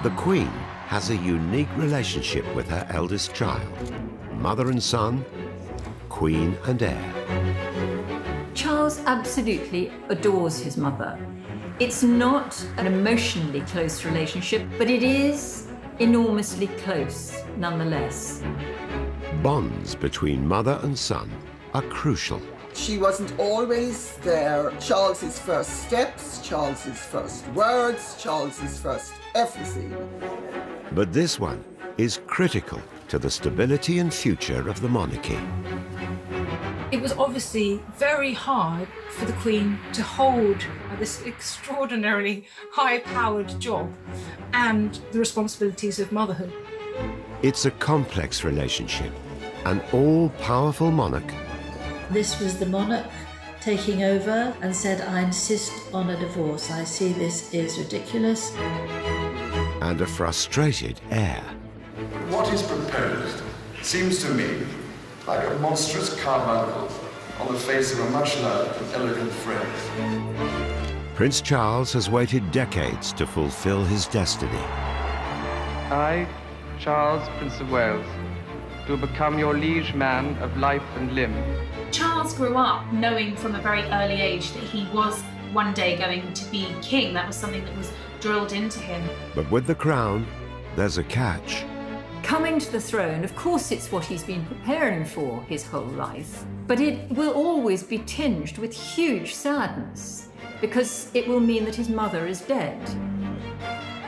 The Queen has a unique relationship with her eldest child. Mother and son, Queen and heir. Charles absolutely adores his mother. It's not an emotionally close relationship, but it is enormously close nonetheless. Bonds between mother and son are crucial. She wasn't always there. Charles's first steps, Charles's first words, Charles's first everything. But this one is critical to the stability and future of the monarchy. It was obviously very hard for the Queen to hold this extraordinarily high-powered job and the responsibilities of motherhood. It's a complex relationship. An all-powerful monarch. This was the monarch taking over and said, I insist on a divorce. I see this is ridiculous. And a frustrated heir. What is proposed seems to me like a monstrous carbuncle on the face of a much loved and elegant phrase. Prince Charles has waited decades to fulfill his destiny. I, Charles, Prince of Wales, do become your liege man of life and limb. Charles grew up knowing from a very early age that he was one day going to be king. That was something that was drilled into him. But with the crown, there's a catch. Coming to the throne, of course, it's what he's been preparing for his whole life, but it will always be tinged with huge sadness because it will mean that his mother is dead.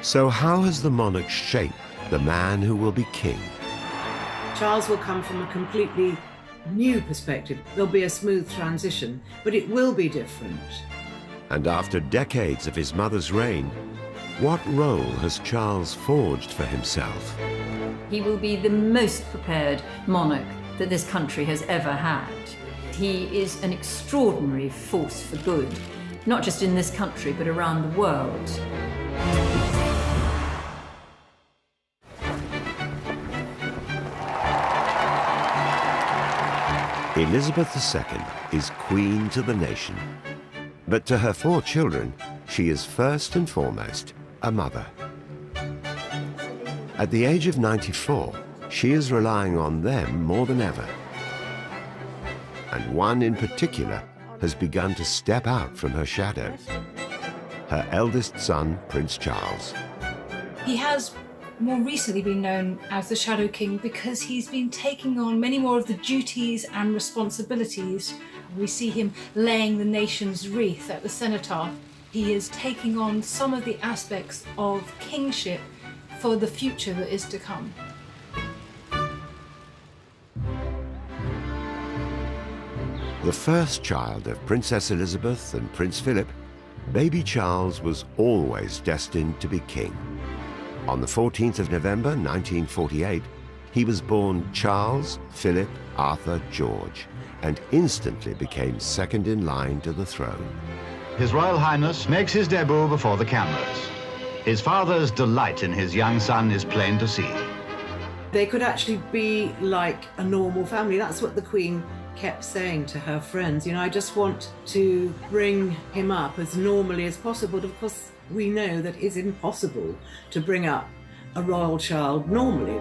So how has the monarch shaped the man who will be king? Charles will come from a completely new perspective. There'll be a smooth transition, but it will be different. And after decades of his mother's reign, what role has Charles forged for himself? He will be the most prepared monarch that this country has ever had. He is an extraordinary force for good, not just in this country, but around the world. Elizabeth II is queen to the nation. But to her 4 children, she is first and foremost a mother. At the age of 94, she is relying on them more than ever. And one in particular has begun to step out from her shadow. Her eldest son, Prince Charles. He has more recently been known as the Shadow King because he's been taking on many more of the duties and responsibilities. We see him laying the nation's wreath at the cenotaph. He is taking on some of the aspects of kingship for the future that is to come. The first child of Princess Elizabeth and Prince Philip, baby Charles was always destined to be king. On the 14th of November 1948, he was born Charles Philip Arthur George and instantly became second in line to the throne. His Royal Highness makes his debut before the cameras. His father's delight in his young son is plain to see. They could actually be like a normal family. That's what the Queen kept saying to her friends. You know, I just want to bring him up as normally as possible. Of course, we know that it's impossible to bring up a royal child normally.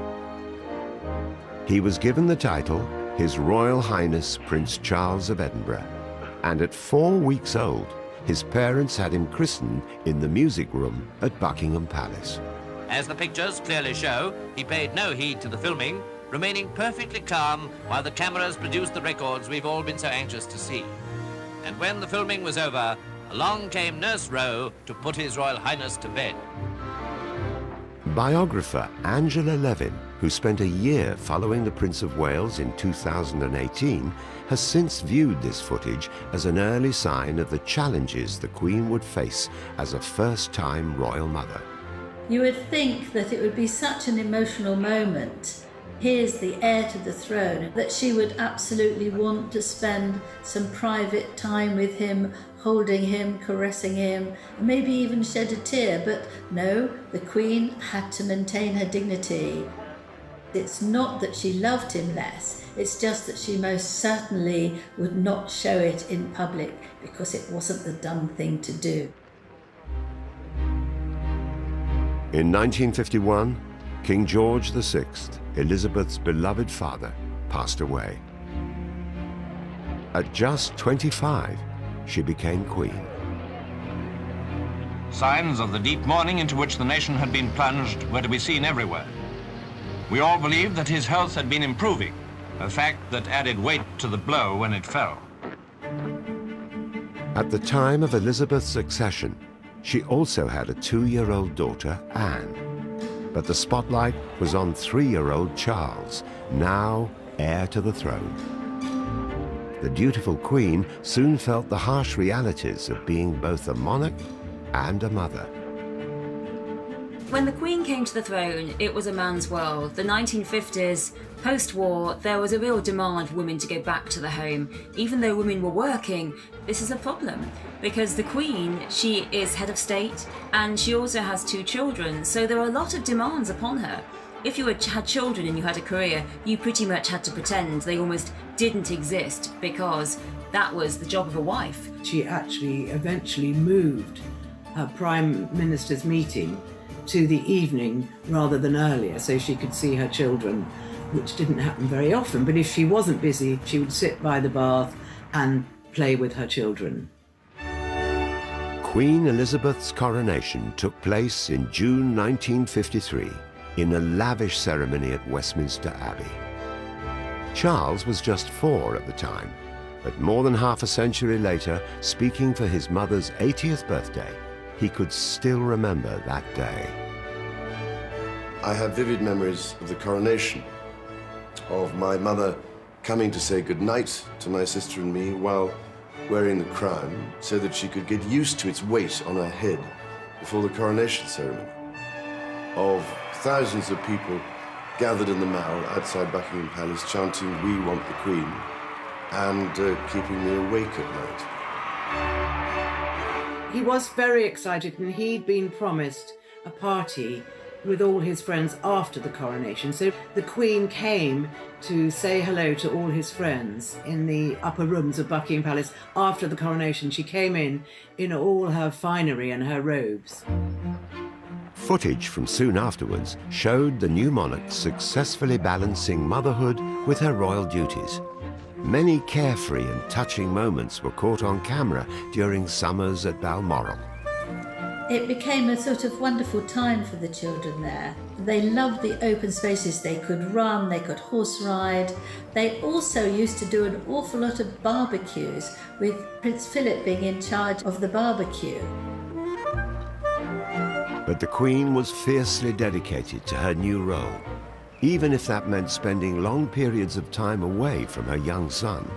He was given the title His Royal Highness Prince Charles of Edinburgh, and at 4 weeks old, his parents had him christened in the music room at Buckingham Palace. As the pictures clearly show, he paid no heed to the filming, remaining perfectly calm while the cameras produced the records we've all been so anxious to see. And when the filming was over, along came Nurse Rowe to put His Royal Highness to bed. Biographer Angela Levin, who spent a year following the Prince of Wales in 2018, has since viewed this footage as an early sign of the challenges the Queen would face as a first-time royal mother. You would think that it would be such an emotional moment. Here's the heir to the throne, that she would absolutely want to spend some private time with him, holding him, caressing him, maybe even shed a tear. But no, the Queen had to maintain her dignity. It's not that she loved him less, it's just that she most certainly would not show it in public because it wasn't the done thing to do. In 1951, King George VI, Elizabeth's beloved father, passed away. At just 25, she became queen. Signs of the deep mourning into which the nation had been plunged were to be seen everywhere. We all believed that his health had been improving, a fact that added weight to the blow when it fell. At the time of Elizabeth's accession, she also had a 2-year-old daughter, Anne. But the spotlight was on 3-year-old Charles, now heir to the throne. The dutiful queen soon felt the harsh realities of being both a monarch and a mother. When the Queen came to the throne, it was a man's world. The 1950s, post-war, there was a real demand for women to go back to the home. Even though women were working, this is a problem because the Queen, she is head of state and she also has 2 children, so there are a lot of demands upon her. If you had children and you had a career, you pretty much had to pretend they almost didn't exist because that was the job of a wife. She actually eventually moved her Prime Minister's meeting to the evening rather than earlier so she could see her children, which didn't happen very often. But if she wasn't busy, she would sit by the bath and play with her children. Queen Elizabeth's coronation took place in June 1953 in a lavish ceremony at Westminster Abbey. Charles was just 4 at the time, but more than half a century later, speaking for his mother's 80th birthday, he could still remember that day. I have vivid memories of the coronation, of my mother coming to say goodnight to my sister and me while wearing the crown so that she could get used to its weight on her head before the coronation ceremony. Of thousands of people gathered in the Mall outside Buckingham Palace chanting, "We want the Queen," and keeping me awake at night. He was very excited and he'd been promised a party with all his friends after the coronation. So the Queen came to say hello to all his friends in the upper rooms of Buckingham Palace after the coronation. She came in all her finery and her robes. Footage from soon afterwards showed the new monarch successfully balancing motherhood with her royal duties. Many carefree and touching moments were caught on camera during summers at Balmoral. It became a sort of wonderful time for the children there. They loved the open spaces. They could run, they could horse ride. They also used to do an awful lot of barbecues, with Prince Philip being in charge of the barbecue. But the Queen was fiercely dedicated to her new role, even if that meant spending long periods of time away from her young son.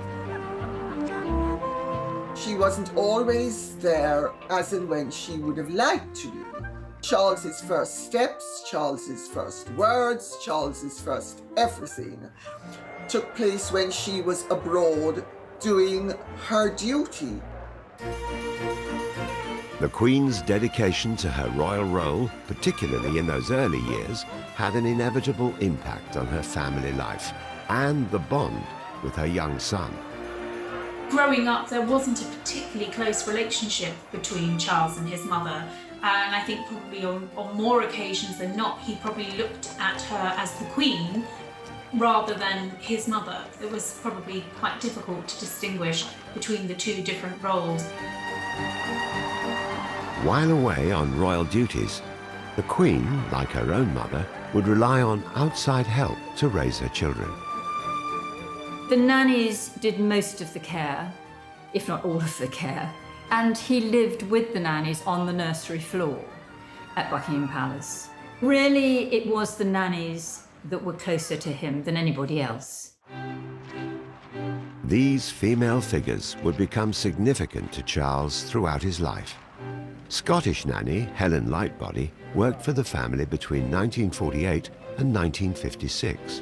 She wasn't always there as and when she would have liked to be. Charles's first steps, Charles's first words, Charles's first everything took place when she was abroad doing her duty. The Queen's dedication to her royal role, particularly in those early years, had an inevitable impact on her family life and the bond with her young son. Growing up, there wasn't a particularly close relationship between Charles and his mother, and I think probably on more occasions than not, he probably looked at her as the Queen rather than his mother. It was probably quite difficult to distinguish between the 2 different roles. While away on royal duties, the Queen, like her own mother, would rely on outside help to raise her children. The nannies did most of the care, if not all of the care, and he lived with the nannies on the nursery floor at Buckingham Palace. Really, it was the nannies that were closer to him than anybody else. These female figures would become significant to Charles throughout his life. Scottish nanny Helen Lightbody worked for the family between 1948 and 1956.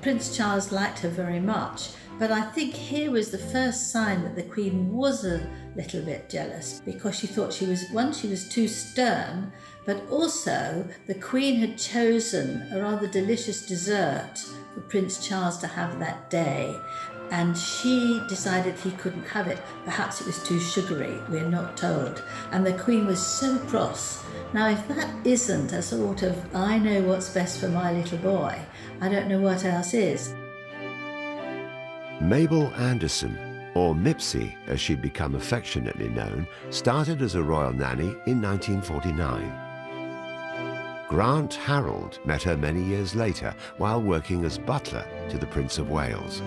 Prince Charles liked her very much, but I think here was the first sign that the Queen was a little bit jealous, because she thought she was too stern, but also the Queen had chosen a rather delicious dessert for Prince Charles to have that day. and she decided he couldn't have it. Perhaps it was too sugary, we're not told. And the Queen was so cross. Now, if that isn't a sort of, I know what's best for my little boy, I don't know what else is. Mabel Anderson, or Mipsy as she'd become affectionately known, started as a royal nanny in 1949. Grant Harold met her many years later while working as butler to the Prince of Wales.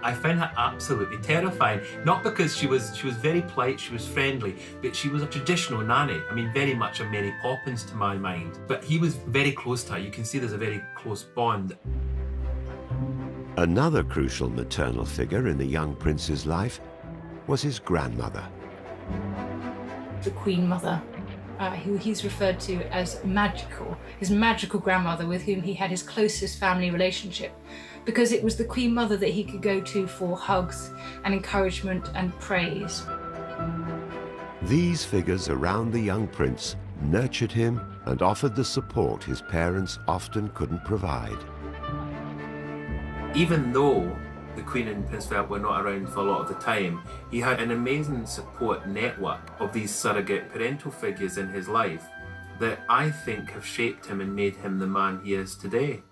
I found her absolutely terrifying, not because she was very polite, she was friendly, but she was a traditional nanny. I mean, very much a Mary Poppins to my mind. But he was very close to her. You can see there's a very close bond. Another crucial maternal figure in the young prince's life was his grandmother. The Queen Mother, who he's referred to as magical, his magical grandmother with whom he had his closest family relationship, because it was the Queen Mother that he could go to for hugs and encouragement and praise. These figures around the young prince nurtured him and offered the support his parents often couldn't provide. Even though the Queen and Prince Philip were not around for a lot of the time, he had an amazing support network of these surrogate parental figures in his life that I think have shaped him and made him the man he is today.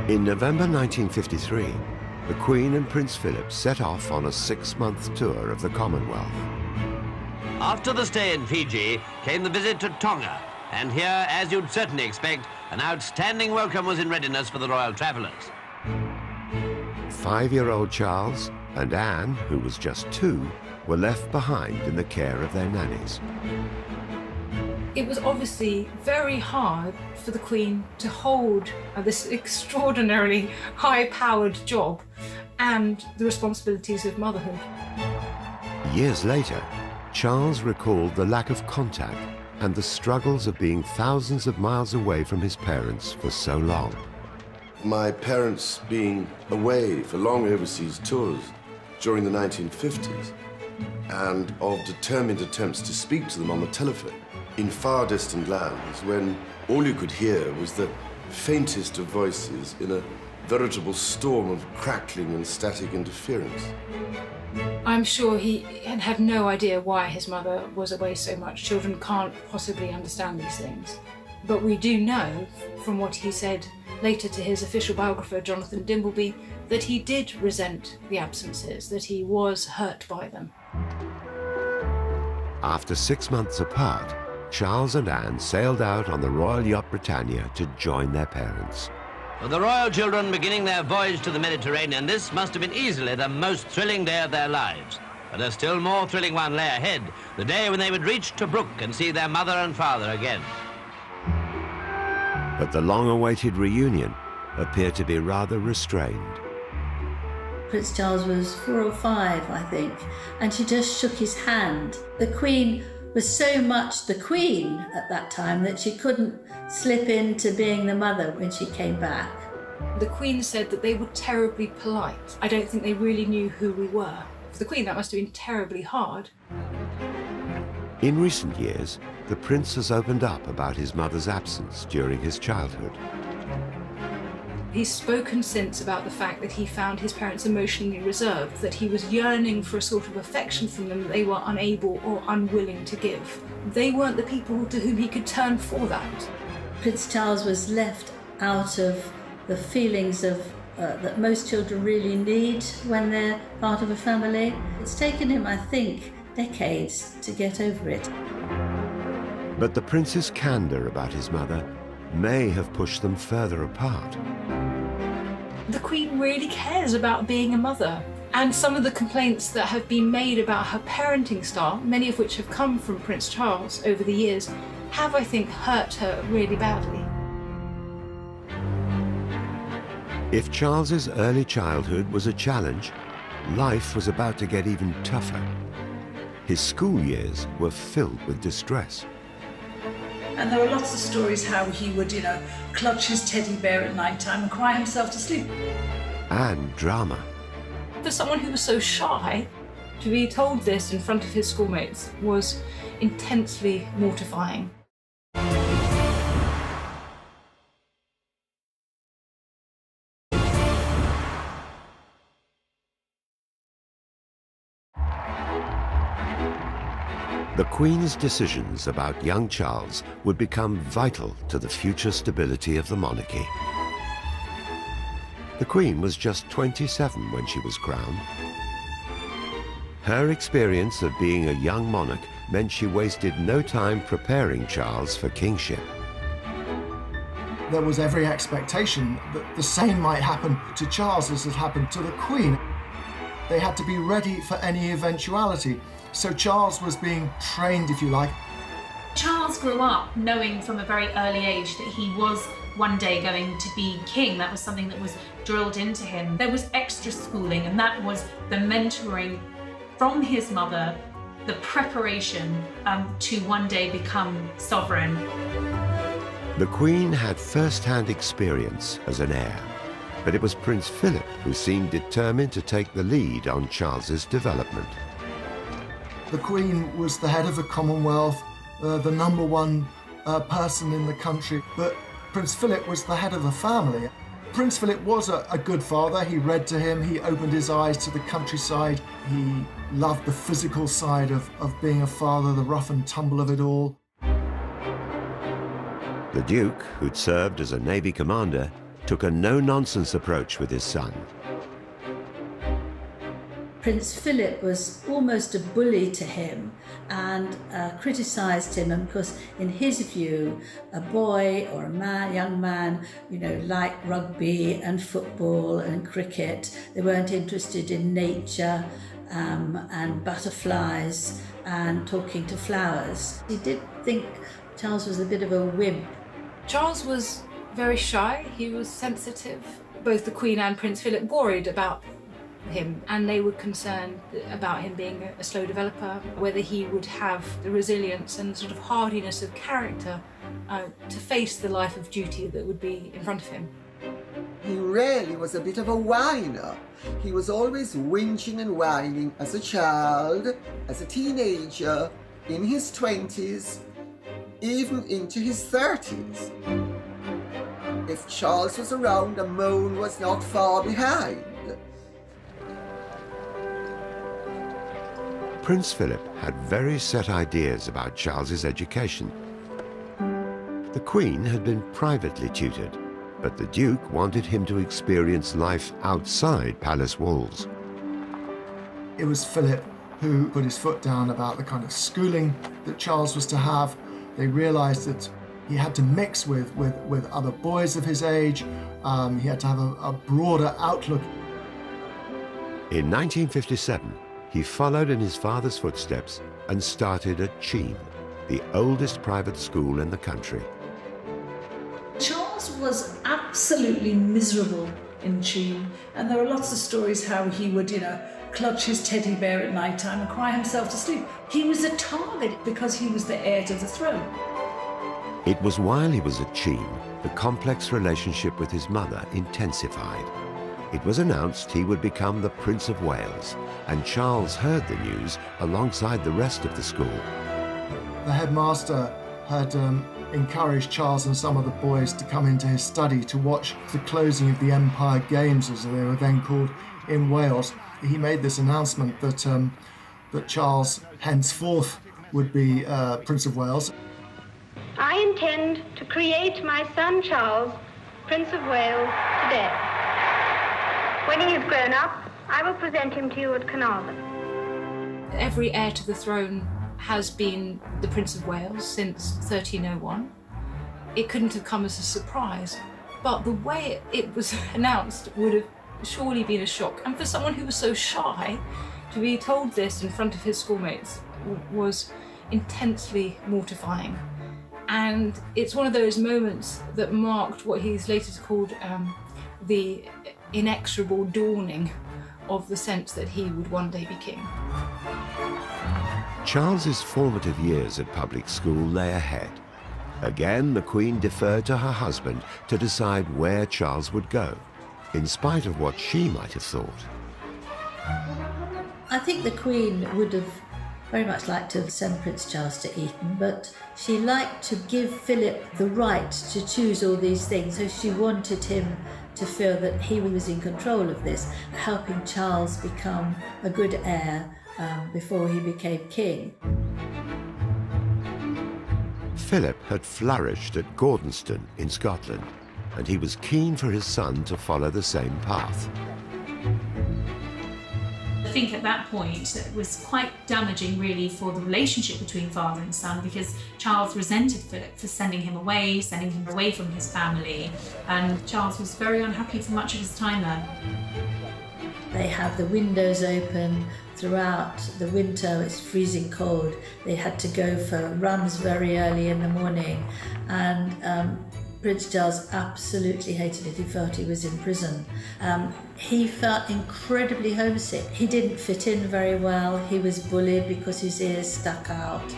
In November 1953, the Queen and Prince Philip set off on a 6-month tour of the Commonwealth. After the stay in Fiji came the visit to Tonga, and here, as you'd certainly expect, an outstanding welcome was in readiness for the royal travellers. 5-year-old Charles and Anne, who was just 2, were left behind in the care of their nannies. It was obviously very hard for the Queen to hold this extraordinarily high-powered job and the responsibilities of motherhood. Years later, Charles recalled the lack of contact and the struggles of being thousands of miles away from his parents for so long. My parents being away for long overseas tours during the 1950s, and of determined attempts to speak to them on the telephone in far distant lands when all you could hear was the faintest of voices in a veritable storm of crackling and static interference. I'm sure he had no idea why his mother was away so much. Children can't possibly understand these things. But we do know, from what he said later to his official biographer, Jonathan Dimbleby, that he did resent the absences, that he was hurt by them. After 6 months apart, Charles and Anne sailed out on the Royal Yacht Britannia to join their parents. For the royal children beginning their voyage to the Mediterranean, this must have been easily the most thrilling day of their lives. But a still more thrilling one lay ahead, the day when they would reach Tobruk and see their mother and father again. But the long-awaited reunion appeared to be rather restrained. Prince Charles was 4 or 5, I think, and she just shook his hand. The Queen was so much the Queen at that time that she couldn't slip into being the mother when she came back. The Queen said that they were terribly polite. I don't think they really knew who we were. For the Queen, that must have been terribly hard. In recent years, the prince has opened up about his mother's absence during his childhood. He's spoken since about the fact that he found his parents emotionally reserved, that he was yearning for a sort of affection from them that they were unable or unwilling to give. They weren't the people to whom he could turn for that. Prince Charles was left out of the feelings of that most children really need when they're part of a family. It's taken him, I think, decades to get over it. But the prince's candour about his mother may have pushed them further apart. The Queen really cares about being a mother, and some of the complaints that have been made about her parenting style, many of which have come from Prince Charles over the years, have, I think, hurt her really badly. If Charles's early childhood was a challenge, life was about to get even tougher. His school years were filled with distress. And there were lots of stories how he would, clutch his teddy bear at night time and cry himself to sleep. And drama. For someone who was so shy, to be told this in front of his schoolmates was intensely mortifying. The Queen's decisions about young Charles would become vital to the future stability of the monarchy. The Queen was just 27 when she was crowned. Her experience of being a young monarch meant she wasted no time preparing Charles for kingship. There was every expectation that the same might happen to Charles as had happened to the Queen. They had to be ready for any eventuality. So Charles was being trained, if you like. Charles grew up knowing from a very early age that he was one day going to be king. That was something that was drilled into him. There was extra schooling, and that was the mentoring from his mother, the preparation to one day become sovereign. The Queen had first-hand experience as an heir, but it was Prince Philip who seemed determined to take the lead on Charles's development. The Queen was the head of the Commonwealth, the #1 person in the country, but Prince Philip was the head of the family. Prince Philip was a good father. He read to him, he opened his eyes to the countryside, he loved the physical side of being a father, the rough and tumble of it all. The Duke, who'd served as a Navy commander, took a no-nonsense approach with his son. Prince Philip was almost a bully to him and criticised him, and because in his view, a boy or a young man, liked rugby and football and cricket. They weren't interested in nature and butterflies and talking to flowers. He did think Charles was a bit of a wimp. Charles was very shy, he was sensitive. Both the Queen and Prince Philip worried about him, and they were concerned about him being a slow developer, whether he would have the resilience and sort of hardiness of character to face the life of duty that would be in front of him. He really was a bit of a whiner. He was always whinging and whining as a child, as a teenager, in his 20s, even into his 30s. If Charles was around, a moan was not far behind. Prince Philip had very set ideas about Charles's education. The Queen had been privately tutored, but the Duke wanted him to experience life outside palace walls. It was Philip who put his foot down about the kind of schooling that Charles was to have. They realised that he had to mix with other boys of his age. He had to have a broader outlook. In 1957, he followed in his father's footsteps and started at Cheam, the oldest private school in the country. Charles was absolutely miserable in Cheam, and there are lots of stories how he would, clutch his teddy bear at night time and cry himself to sleep. He was a target because he was the heir to the throne. It was while he was at Cheam, the complex relationship with his mother intensified. It was announced he would become the Prince of Wales, and Charles heard the news alongside the rest of the school. The headmaster had encouraged Charles and some of the boys to come into his study to watch the closing of the Empire Games, as they were then called, in Wales. He made this announcement that Charles henceforth would be Prince of Wales. I intend to create my son Charles Prince of Wales today. When he is grown up, I will present him to you at Carnarvon. Every heir to the throne has been the Prince of Wales since 1301. It couldn't have come as a surprise, but the way it was announced would have surely been a shock. And for someone who was so shy, to be told this in front of his schoolmates was intensely mortifying. And it's one of those moments that marked what he's later called the inexorable dawning of the sense that he would one day be king. Charles's formative years at public school lay ahead. Again, the Queen deferred to her husband to decide where Charles would go, in spite of what she might have thought. I think the Queen would have very much liked to send Prince Charles to Eton, but she liked to give Philip the right to choose all these things, so she wanted him to feel that he was in control of this, helping Charles become a good heir before he became king. Philip had flourished at Gordonston in Scotland, and he was keen for his son to follow the same path. I think at that point it was quite damaging really for the relationship between father and son, because Charles resented Philip for sending him away from his family, and Charles was very unhappy for much of his time there. They have the windows open throughout the winter. It's freezing cold. They had to go for runs very early in the morning, and Prince Charles absolutely hated it. He felt he was in prison. He felt incredibly homesick. He didn't fit in very well. He was bullied because his ears stuck out.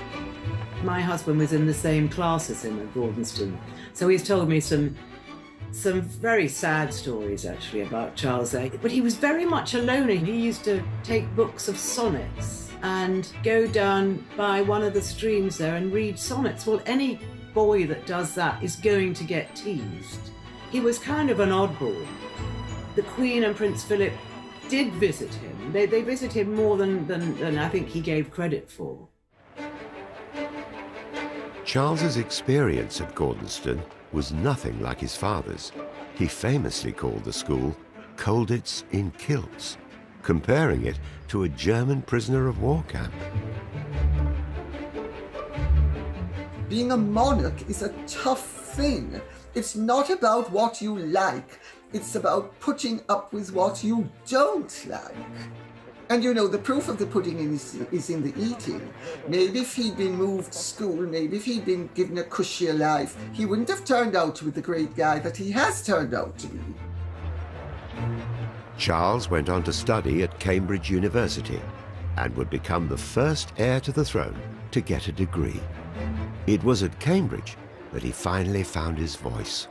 My husband was in the same class as him at Gordonston, so he's told me some very sad stories actually about Charles A. But he was very much a loner. He used to take books of sonnets and go down by one of the streams there and read sonnets. Well, any boy that does that is going to get teased. He was kind of an oddball. The Queen and Prince Philip did visit him. They visited him more than I think he gave credit for. Charles's experience at Gordonston was nothing like his father's. He famously called the school Colditz in Kilts, comparing it to a German prisoner of war camp. Being a monarch is a tough thing. It's not about what you like. It's about putting up with what you don't like. And you know, the proof of the pudding is in the eating. Maybe if he'd been moved to school, maybe if he'd been given a cushier life, he wouldn't have turned out to be the great guy that he has turned out to be. Charles went on to study at Cambridge University and would become the first heir to the throne to get a degree. It was at Cambridge that he finally found his voice.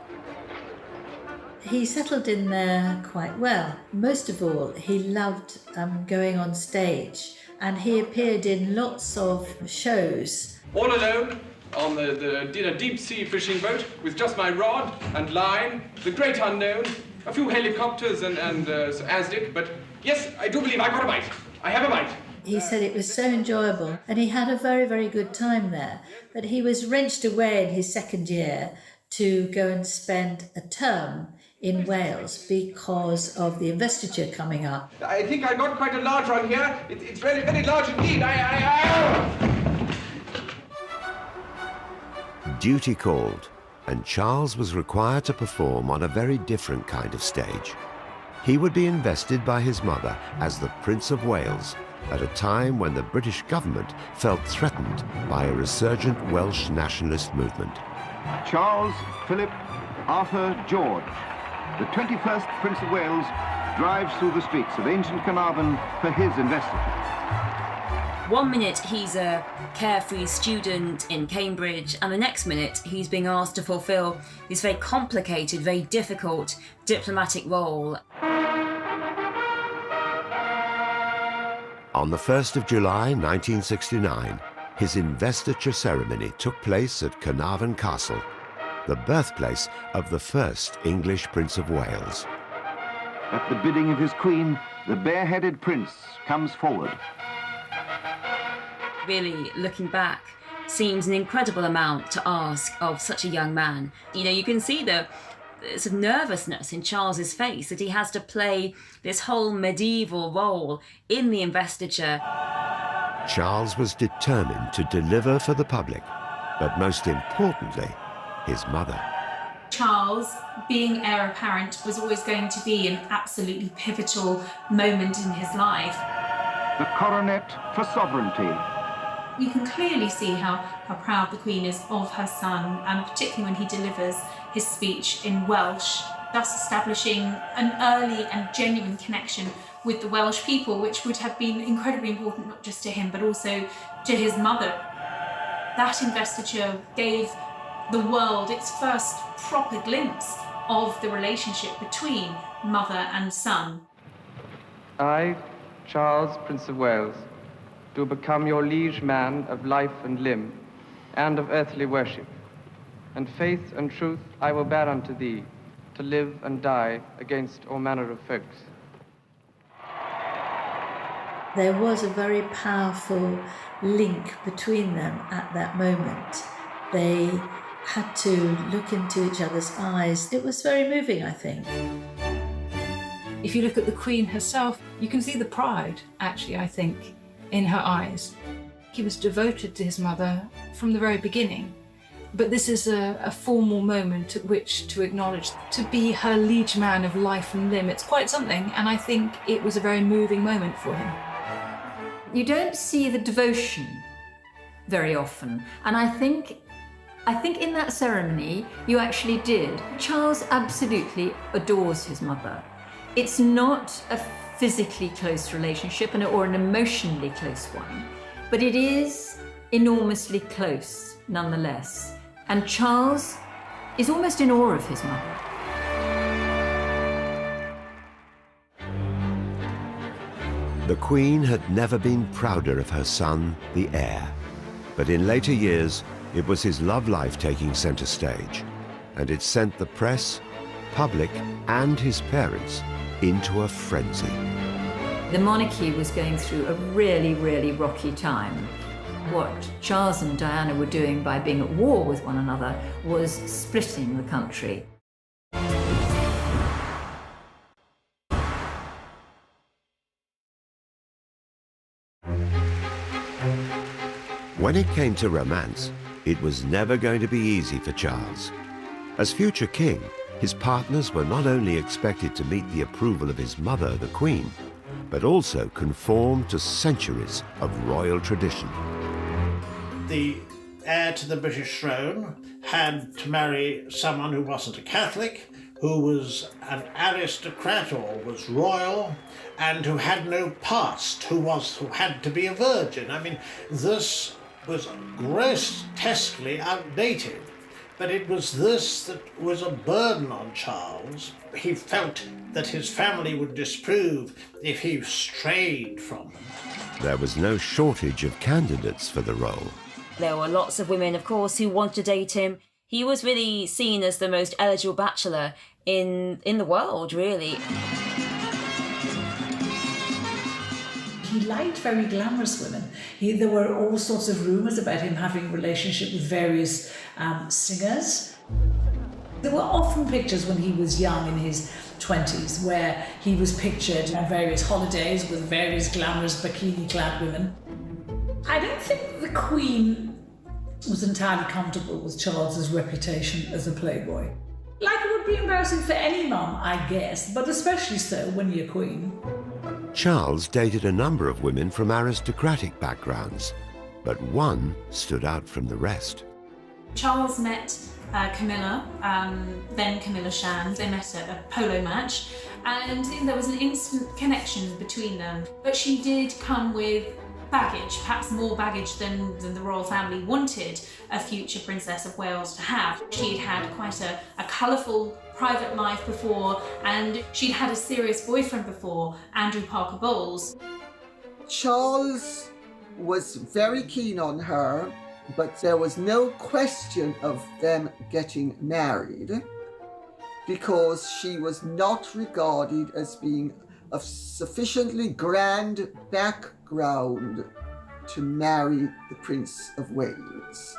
He settled in there quite well. Most of all, he loved going on stage, and he appeared in lots of shows. All alone on in a deep-sea fishing boat with just my rod and line, the great unknown, a few helicopters and Aztec, but yes, I do believe I got a bite. I have a bite. He said it was so enjoyable, and he had a very, very good time there. But he was wrenched away in his second year to go and spend a term in Wales because of the investiture coming up. I think I got quite a large one here. It's very, very large indeed. Duty called, and Charles was required to perform on a very different kind of stage. He would be invested by his mother as the Prince of Wales at a time when the British government felt threatened by a resurgent Welsh nationalist movement. Charles Philip Arthur George, the 21st Prince of Wales, drives through the streets of ancient Carnarvon for his investiture. 1 minute he's a carefree student in Cambridge, and the next minute he's being asked to fulfil this very complicated, very difficult diplomatic role. On the 1st of July 1969, his investiture ceremony took place at Carnarvon Castle, the birthplace of the first English Prince of Wales. At the bidding of his queen, the bareheaded prince comes forward. Really, looking back, seems an incredible amount to ask of such a young man. You know, you can see the sort of nervousness in Charles's face that he has to play this whole medieval role in the investiture. Charles was determined to deliver for the public, but most importantly, his mother. Charles, being heir apparent, was always going to be an absolutely pivotal moment in his life. The coronet for sovereignty. You can clearly see how proud the Queen is of her son, and particularly when he delivers his speech in Welsh, thus establishing an early and genuine connection with the Welsh people, which would have been incredibly important not just to him but also to his mother. That investiture gave the world its first proper glimpse of the relationship between mother and son. I, Charles, Prince of Wales, do become your liege man of life and limb, and of earthly worship. And faith and truth I will bear unto thee, to live and die against all manner of folks. There was a very powerful link between them at that moment. They had to look into each other's eyes. It was very moving, I think. If you look at the Queen herself, you can see the pride, actually, I think, in her eyes. He was devoted to his mother from the very beginning. But this is a formal moment at which to acknowledge, to be her liege man of life and limb. It's quite something, and I think it was a very moving moment for him. You don't see the devotion very often, and I think in that ceremony you actually did. Charles absolutely adores his mother. It's not a physically close relationship or an emotionally close one, but it is enormously close nonetheless. And Charles is almost in awe of his mother. The Queen had never been prouder of her son, the heir. But in later years, it was his love life taking centre stage, and it sent the press, public, and his parents into a frenzy. The monarchy was going through a really, really rocky time. What Charles and Diana were doing by being at war with one another was splitting the country. When it came to romance, it was never going to be easy for Charles. As future king, his partners were not only expected to meet the approval of his mother, the Queen, but also conform to centuries of royal tradition. The heir to the British throne had to marry someone who wasn't a Catholic, who was an aristocrat or was royal, and who had no past, who had to be a virgin. I mean, this was grotesquely outdated, but it was this that was a burden on Charles. He felt that his family would disapprove if he strayed from them. There was no shortage of candidates for the role. There were lots of women, of course, who wanted to date him. He was really seen as the most eligible bachelor in the world, really. He liked very glamorous women. There were all sorts of rumours about him having a relationship with various singers. There were often pictures when he was young, in his 20s, where he was pictured on various holidays with various glamorous bikini-clad women. I don't think the Queen was entirely comfortable with Charles's reputation as a playboy. Like it would be embarrassing for any mum, I guess, but especially so when you're Queen. Charles dated a number of women from aristocratic backgrounds, but one stood out from the rest. Charles met Camilla, then Camilla Shand. They met at a polo match, and there was an instant connection between them. But she did come with baggage, perhaps more baggage than the royal family wanted a future Princess of Wales to have. She'd had quite a colourful private life before, and she'd had a serious boyfriend before, Andrew Parker Bowles. Charles was very keen on her, but there was no question of them getting married because she was not regarded as being of sufficiently grand background to marry the Prince of Wales.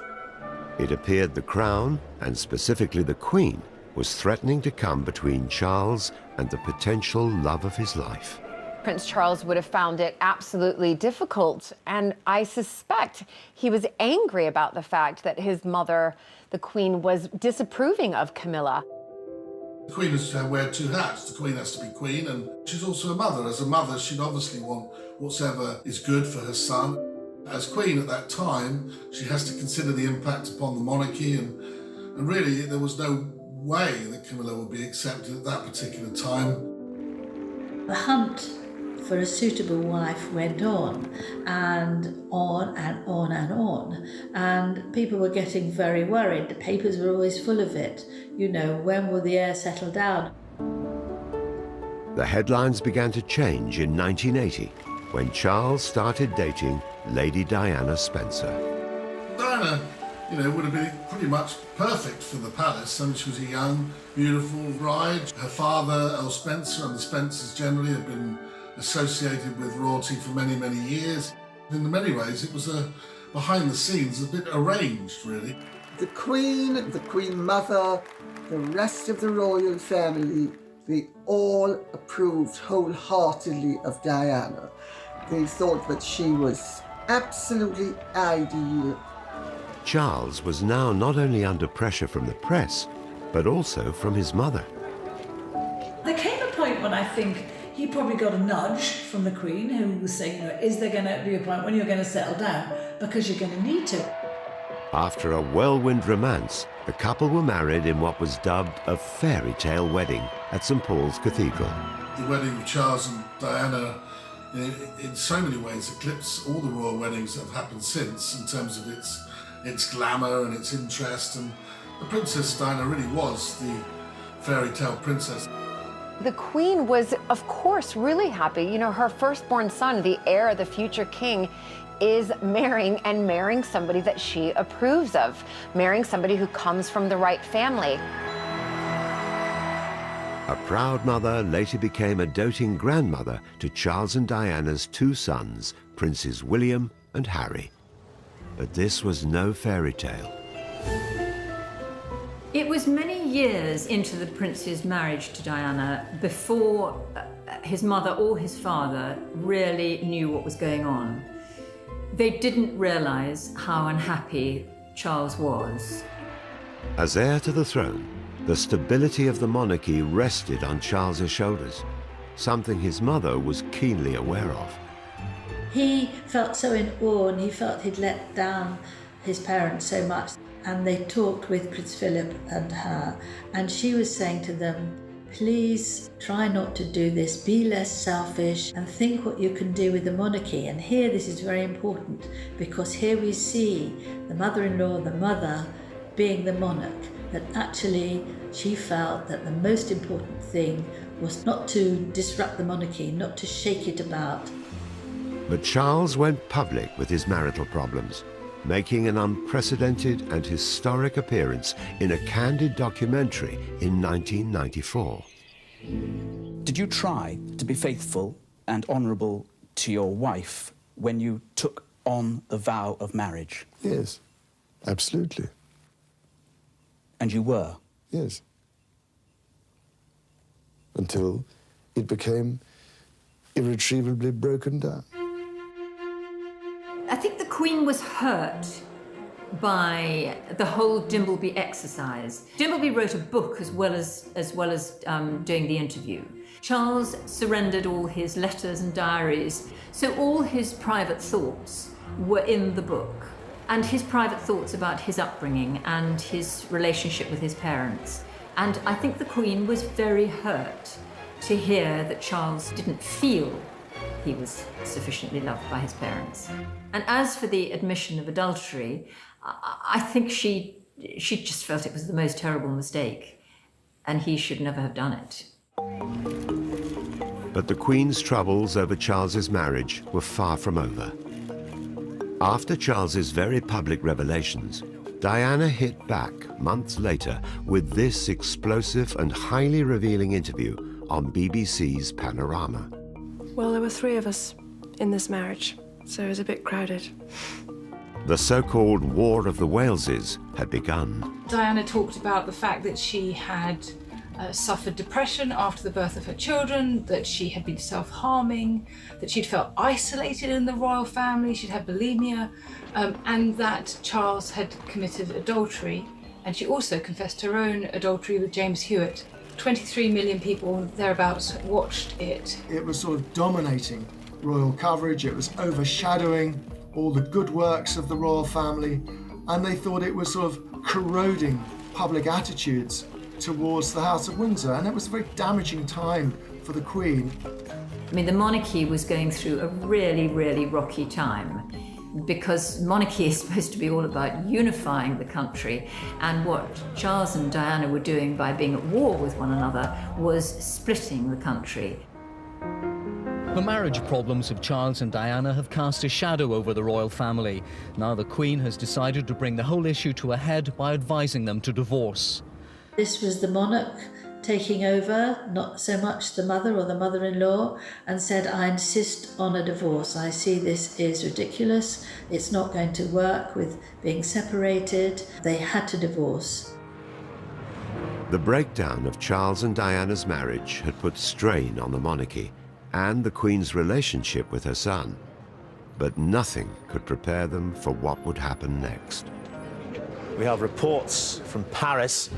It appeared the Crown, and specifically the Queen, was threatening to come between Charles and the potential love of his life. Prince Charles would have found it absolutely difficult, and I suspect he was angry about the fact that his mother, the Queen, was disapproving of Camilla. The Queen has to wear two hats. The Queen has to be Queen, and she's also a mother. As a mother, she'd obviously want whatever is good for her son. As Queen at that time, she has to consider the impact upon the monarchy, and really there was no way that Camilla would be accepted at that particular time. The hunt for a suitable wife went on and on and on and on, and people were getting very worried. The papers were always full of it. You know, when will the heir settle down? The headlines began to change in 1980 when Charles started dating Lady Diana Spencer. Diana, would have been pretty much perfect for the palace. I mean, she was a young, beautiful bride. Her father, Earl Spencer, and the Spencers generally had been associated with royalty for many, many years. In many ways, it was behind the scenes, a bit arranged, really. The Queen Mother, the rest of the royal family, they all approved wholeheartedly of Diana. They thought that she was absolutely ideal. Charles was now not only under pressure from the press, but also from his mother. There came a point when I think he probably got a nudge from the Queen, who was saying, is there going to be a point when you're going to settle down? Because you're going to need to. After a whirlwind romance, the couple were married in what was dubbed a fairy tale wedding at St. Paul's Cathedral. The wedding of Charles and Diana, in so many ways, eclipsed all the royal weddings that have happened since in terms of its glamour and its interest. And the Princess Diana really was the fairy tale princess. The Queen was, of course, really happy. You know, her firstborn son, the heir, the future king, is marrying somebody that she approves of, marrying somebody who comes from the right family. A proud mother later became a doting grandmother to Charles and Diana's two sons, Princes William and Harry. But this was no fairy tale. It was many years into the prince's marriage to Diana before his mother or his father really knew what was going on. They didn't realize how unhappy Charles was. As heir to the throne, the stability of the monarchy rested on Charles's shoulders, something his mother was keenly aware of. He felt so in awe, and he felt he'd let down his parents so much. And they talked with Prince Philip and her, and she was saying to them, please try not to do this, be less selfish and think what you can do with the monarchy. And here this is very important, because here we see the mother-in-law, the mother, being the monarch, that actually she felt that the most important thing was not to disrupt the monarchy, not to shake it about. But Charles went public with his marital problems, making an unprecedented and historic appearance in a candid documentary in 1994. Did you try to be faithful and honourable to your wife when you took on the vow of marriage? Yes, absolutely. And you were? Yes. Until it became irretrievably broken down. I think the Queen was hurt by the whole Dimbleby exercise. Dimbleby wrote a book as well as doing the interview. Charles surrendered all his letters and diaries, so all his private thoughts were in the book, and his private thoughts about his upbringing and his relationship with his parents. And I think the Queen was very hurt to hear that Charles didn't feel he was sufficiently loved by his parents. And as for the admission of adultery, I think she just felt it was the most terrible mistake, and he should never have done it. But the Queen's troubles over Charles's marriage were far from over. After Charles's very public revelations, Diana hit back months later with this explosive and highly revealing interview on BBC's Panorama. Well, there were 3 of us in this marriage, so it was a bit crowded. The so-called War of the Waleses had begun. Diana talked about the fact that she had suffered depression after the birth of her children, that she had been self-harming, that she'd felt isolated in the royal family, she'd had bulimia, and that Charles had committed adultery. And she also confessed her own adultery with James Hewitt. 23 million people, thereabouts, watched it. It was sort of dominating royal coverage. It was overshadowing all the good works of the royal family, and they thought it was sort of corroding public attitudes towards the House of Windsor, and it was a very damaging time for the Queen. I mean, the monarchy was going through a really, really rocky time, because monarchy is supposed to be all about unifying the country, and what Charles and Diana were doing by being at war with one another was splitting the country. The marriage problems of Charles and Diana have cast a shadow over the royal family. Now the Queen has decided to bring the whole issue to a head by advising them to divorce. This was the monarch taking over, not so much the mother or the mother-in-law, and said, I insist on a divorce. I see this is ridiculous. It's not going to work with being separated. They had to divorce. The breakdown of Charles and Diana's marriage had put strain on the monarchy and the Queen's relationship with her son. But nothing could prepare them for what would happen next. We have reports from Paris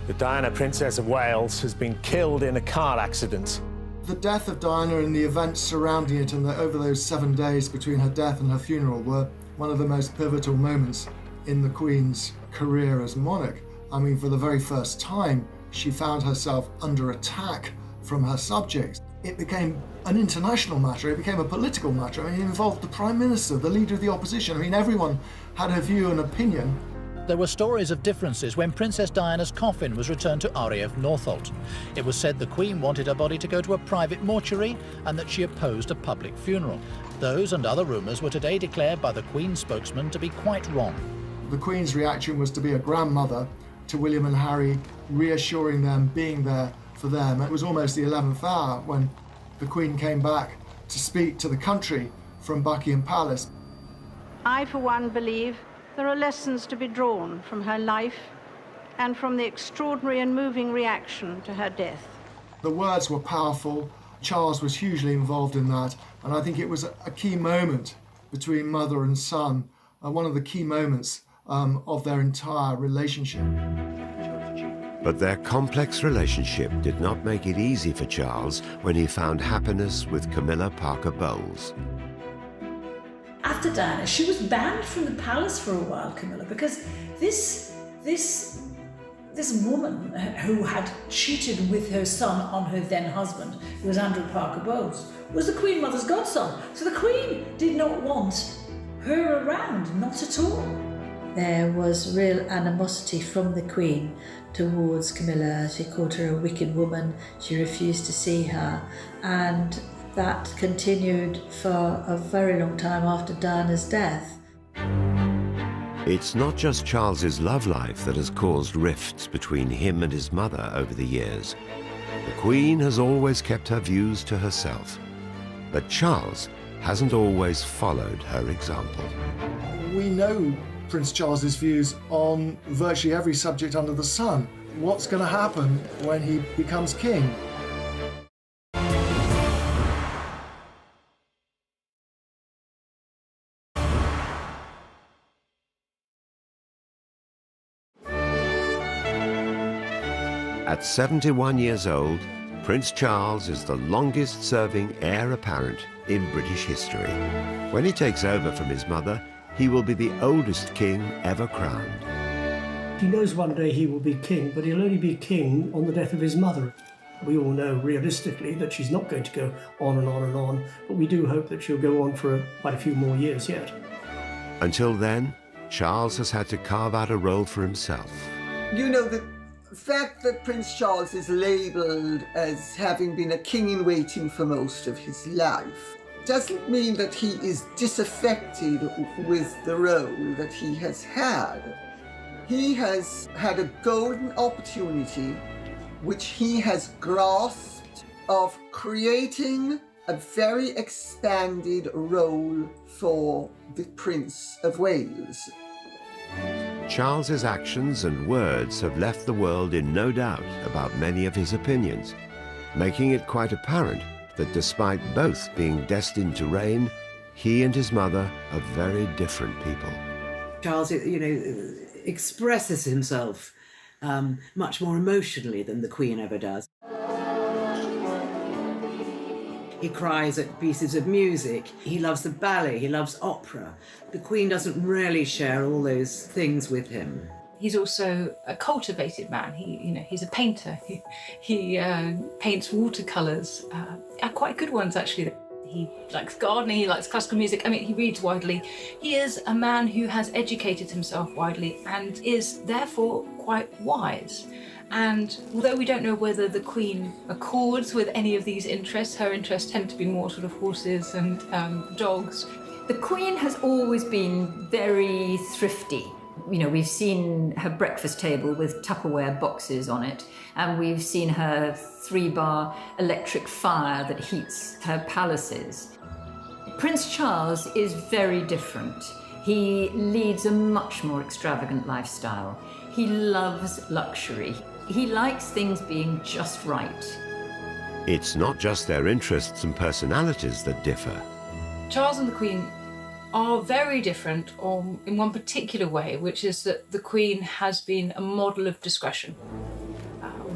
that Diana, Princess of Wales, has been killed in a car accident. The death of Diana and the events surrounding it and over those 7 days between her death and her funeral were one of the most pivotal moments in the Queen's career as monarch. I mean, for the very first time, she found herself under attack from her subjects. It became an international matter, it became a political matter. I mean, it involved the Prime Minister, the leader of the opposition. I mean, everyone had a view and opinion. There were stories of differences when Princess Diana's coffin was returned to RAF Northolt. It was said the Queen wanted her body to go to a private mortuary and that she opposed a public funeral. Those and other rumours were today declared by the Queen's spokesman to be quite wrong. The Queen's reaction was to be a grandmother to William and Harry, reassuring them, being there for them. It was almost the 11th hour when the Queen came back to speak to the country from Buckingham Palace. I, for one, believe there are lessons to be drawn from her life and from the extraordinary and moving reaction to her death. The words were powerful. Charles was hugely involved in that, and I think it was a key moment between mother and son, one of the key moments of their entire relationship. But their complex relationship did not make it easy for Charles when he found happiness with Camilla Parker Bowles. After Diana, she was banned from the palace for a while, Camilla, because this woman who had cheated with her son on her then husband, who was Andrew Parker Bowles, was the Queen Mother's godson. So the Queen did not want her around, not at all. There was real animosity from the Queen towards Camilla. She called her a wicked woman. She refused to see her, and that continued for a very long time after Diana's death. It's not just Charles's love life that has caused rifts between him and his mother over the years. The Queen has always kept her views to herself, but Charles hasn't always followed her example. We know Prince Charles's views on virtually every subject under the sun. What's going to happen when he becomes king? At 71 years old, Prince Charles is the longest-serving heir apparent in British history. When he takes over from his mother, he will be the oldest king ever crowned. He knows one day he will be king, but he'll only be king on the death of his mother. We all know realistically that she's not going to go on and on and on, but we do hope that she'll go on for quite a few more years yet. Until then, Charles has had to carve out a role for himself. You know, the fact that Prince Charles is labelled as having been a king in waiting for most of his life doesn't mean that he is disaffected with the role that he has had. He has had a golden opportunity, which he has grasped, of creating a very expanded role for the Prince of Wales. Charles's actions and words have left the world in no doubt about many of his opinions, making it quite apparent that despite both being destined to reign, he and his mother are very different people. Charles, expresses himself much more emotionally than the Queen ever does. He cries at pieces of music. He loves the ballet. He loves opera. The Queen doesn't really share all those things with him. He's also a cultivated man. He's a painter. He paints watercolours, quite good ones actually. He likes gardening, he likes classical music. I mean, he reads widely. He is a man who has educated himself widely and is therefore quite wise. And although we don't know whether the Queen accords with any of these interests, her interests tend to be more sort of horses and dogs. The Queen has always been very thrifty. You know, we've seen her breakfast table with Tupperware boxes on it, and we've seen her 3-bar electric fire that heats her palaces. Prince Charles is very different. He leads a much more extravagant lifestyle. He loves luxury. He likes things being just right. It's not just their interests and personalities that differ. Charles and the Queen are very different in one particular way, which is that the Queen has been a model of discretion.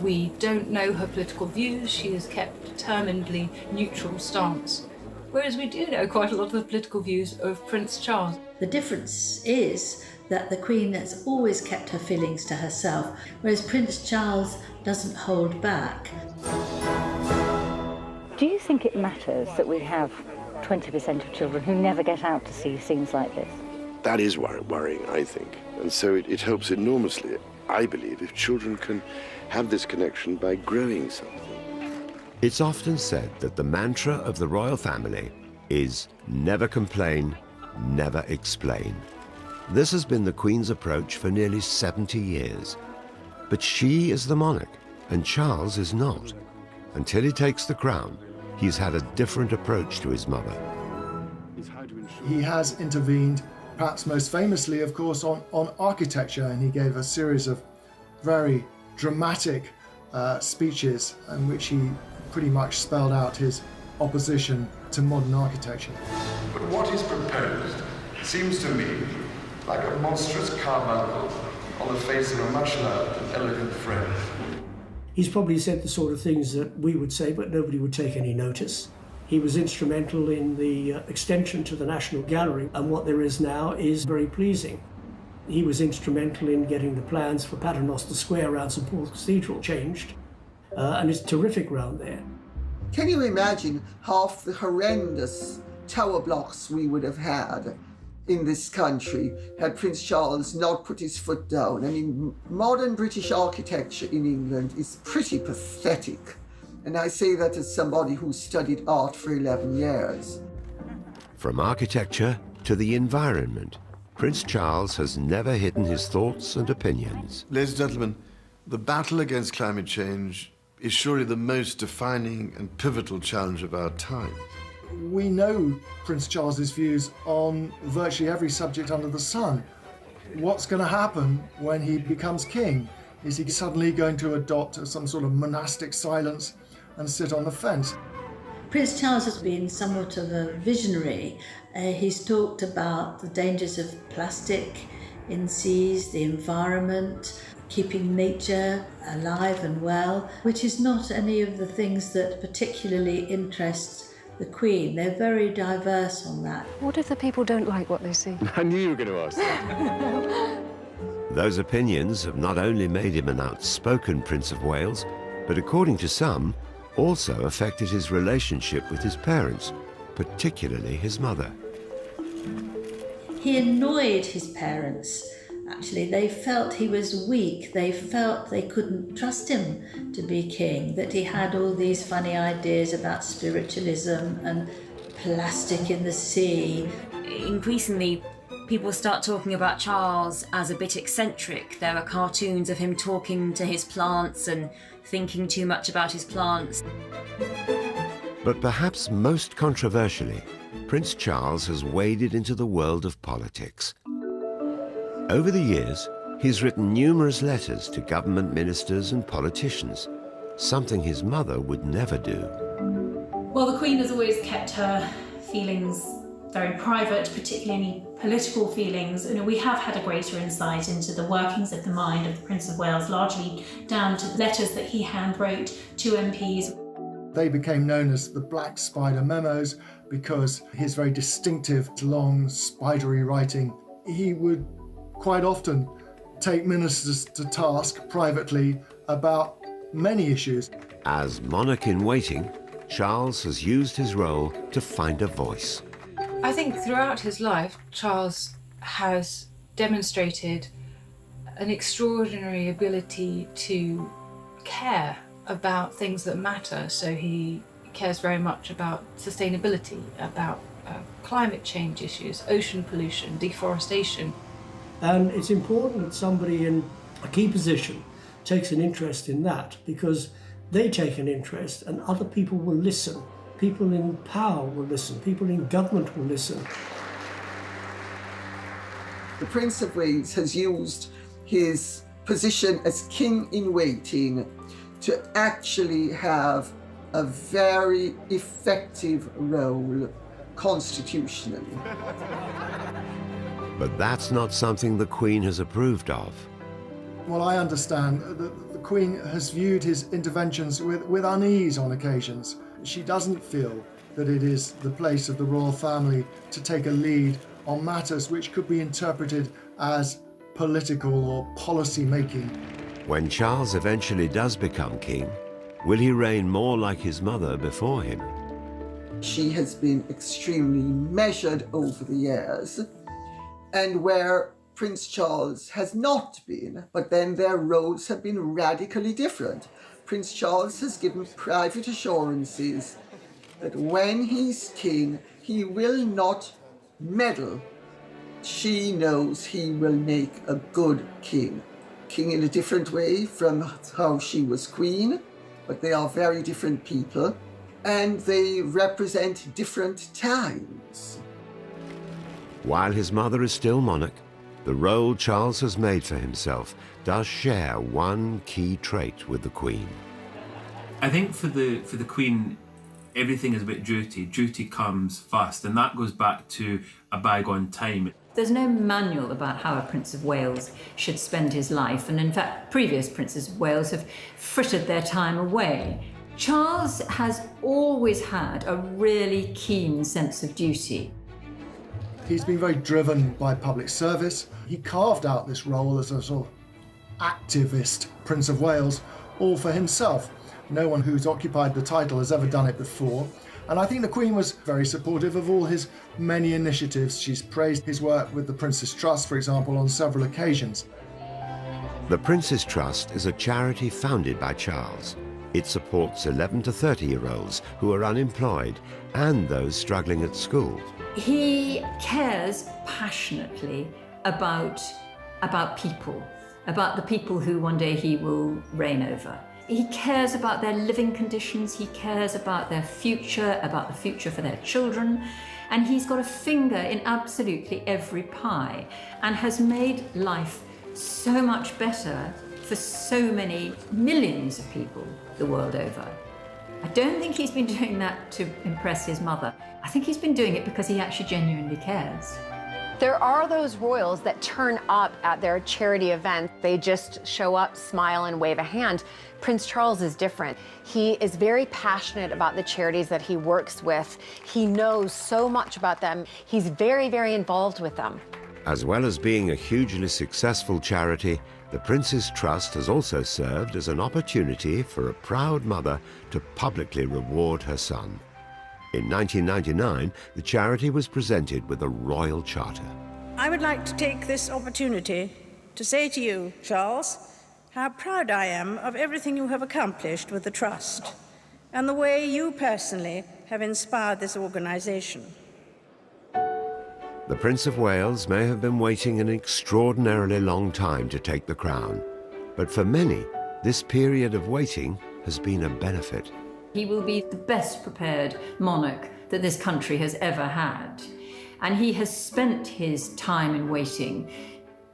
We don't know her political views. She has kept a determinedly neutral stance, whereas we do know quite a lot of the political views of Prince Charles. The difference is that the Queen has always kept her feelings to herself, whereas Prince Charles doesn't hold back. Do you think it matters that we have 20% of children who never get out to see scenes like this? That is worrying, I think. And so it helps enormously, I believe, if children can have this connection by growing something. It's often said that the mantra of the royal family is never complain, never explain. This has been the Queen's approach for nearly 70 years. But she is the monarch, and Charles is not. Until he takes the crown, he's had a different approach to his mother. He has intervened, perhaps most famously, of course, on architecture, and he gave a series of very dramatic speeches in which he pretty much spelled out his opposition to modern architecture. But what is proposed seems to me like a monstrous carbuncle on the face of a much loved and elegant friend. He's probably said the sort of things that we would say, but nobody would take any notice. He was instrumental in the extension to the National Gallery, and what there is now is very pleasing. He was instrumental in getting the plans for Paternoster Square around St Paul's Cathedral changed, and it's terrific round there. Can you imagine half the horrendous tower blocks we would have had in this country had Prince Charles not put his foot down? I mean, modern British architecture in England is pretty pathetic. And I say that as somebody who studied art for 11 years. From architecture to the environment, Prince Charles has never hidden his thoughts and opinions. Ladies and gentlemen, the battle against climate change is surely the most defining and pivotal challenge of our time. We know Prince Charles's views on virtually every subject under the sun. What's going to happen when he becomes king? Is he suddenly going to adopt some sort of monastic silence and sit on the fence? Prince Charles has been somewhat of a visionary. He's talked about the dangers of plastic in seas, the environment, keeping nature alive and well, which is not any of the things that particularly interests the Queen. They're very diverse on that. What if the people don't like what they see? I knew you were going to ask that. Those opinions have not only made him an outspoken Prince of Wales, but according to some, also affected his relationship with his parents, particularly his mother. He annoyed his parents. Actually, they felt he was weak. They felt they couldn't trust him to be king, that he had all these funny ideas about spiritualism and plastic in the sea. Increasingly, people start talking about Charles as a bit eccentric. There are cartoons of him talking to his plants and thinking too much about his plants. But perhaps most controversially, Prince Charles has waded into the world of politics. Over the years, he's written numerous letters to government ministers and politicians, something his mother would never do. Well, the Queen has always kept her feelings very private, particularly any political feelings. You know, we have had a greater insight into the workings of the mind of the Prince of Wales, largely down to letters that he handwrote to MPs. They became known as the Black Spider Memos because his very distinctive, long, spidery writing. He would quite often take ministers to task privately about many issues. As monarch in waiting, Charles has used his role to find a voice. I think throughout his life, Charles has demonstrated an extraordinary ability to care about things that matter. So he cares very much about sustainability, about climate change issues, ocean pollution, deforestation. And it's important that somebody in a key position takes an interest in that, because they take an interest and other people will listen. People in power will listen. People in government will listen. The Prince of Wales has used his position as king in waiting to actually have a very effective role constitutionally. But that's not something the Queen has approved of. Well, I understand that the Queen has viewed his interventions with unease on occasions. She doesn't feel that it is the place of the royal family to take a lead on matters which could be interpreted as political or policy making. When Charles eventually does become king, will he reign more like his mother before him? She has been extremely measured over the years, and where Prince Charles has not been, but then their roles have been radically different. Prince Charles has given private assurances that when he's king, he will not meddle. She knows he will make a good king. King in a different way from how she was queen, but they are very different people, and they represent different times. While his mother is still monarch, the role Charles has made for himself does share one key trait with the Queen. I think for the Queen, everything is about duty. Duty comes first, and that goes back to a bygone time. There's no manual about how a Prince of Wales should spend his life, and in fact, previous Princes of Wales have frittered their time away. Charles has always had a really keen sense of duty. He's been very driven by public service. He carved out this role as a sort of activist Prince of Wales, all for himself. No one who's occupied the title has ever done it before. And I think the Queen was very supportive of all his many initiatives. She's praised his work with the Prince's Trust, for example, on several occasions. The Prince's Trust is a charity founded by Charles. It supports 11 to 30-year-olds who are unemployed and those struggling at school. He cares passionately about people, about the people who one day he will reign over. He cares about their living conditions, he cares about their future, about the future for their children, and he's got a finger in absolutely every pie and has made life so much better for so many millions of people the world over. I don't think he's been doing that to impress his mother. I think he's been doing it because he actually genuinely cares. There are those royals that turn up at their charity events. They just show up, smile, and wave a hand. Prince Charles is different. He is very passionate about the charities that he works with. He knows so much about them. He's very, very involved with them. As well as being a hugely successful charity, the Prince's Trust has also served as an opportunity for a proud mother to publicly reward her son. In 1999, the charity was presented with a royal charter. I would like to take this opportunity to say to you, Charles, how proud I am of everything you have accomplished with the Trust and the way you personally have inspired this organisation. The Prince of Wales may have been waiting an extraordinarily long time to take the crown, but for many, this period of waiting has been a benefit. He will be the best prepared monarch that this country has ever had. And he has spent his time in waiting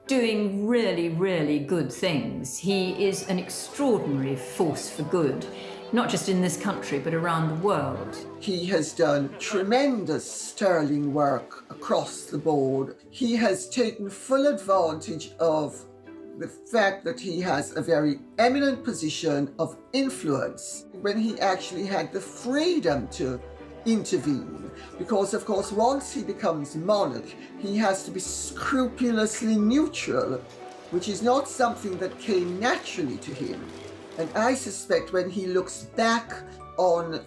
doing really, really good things. He is an extraordinary force for good, not just in this country, but around the world. He has done tremendous sterling work across the board. He has taken full advantage of the fact that he has a very eminent position of influence when he actually had the freedom to intervene. Because, of course, once he becomes monarch, he has to be scrupulously neutral, which is not something that came naturally to him. And I suspect when he looks back on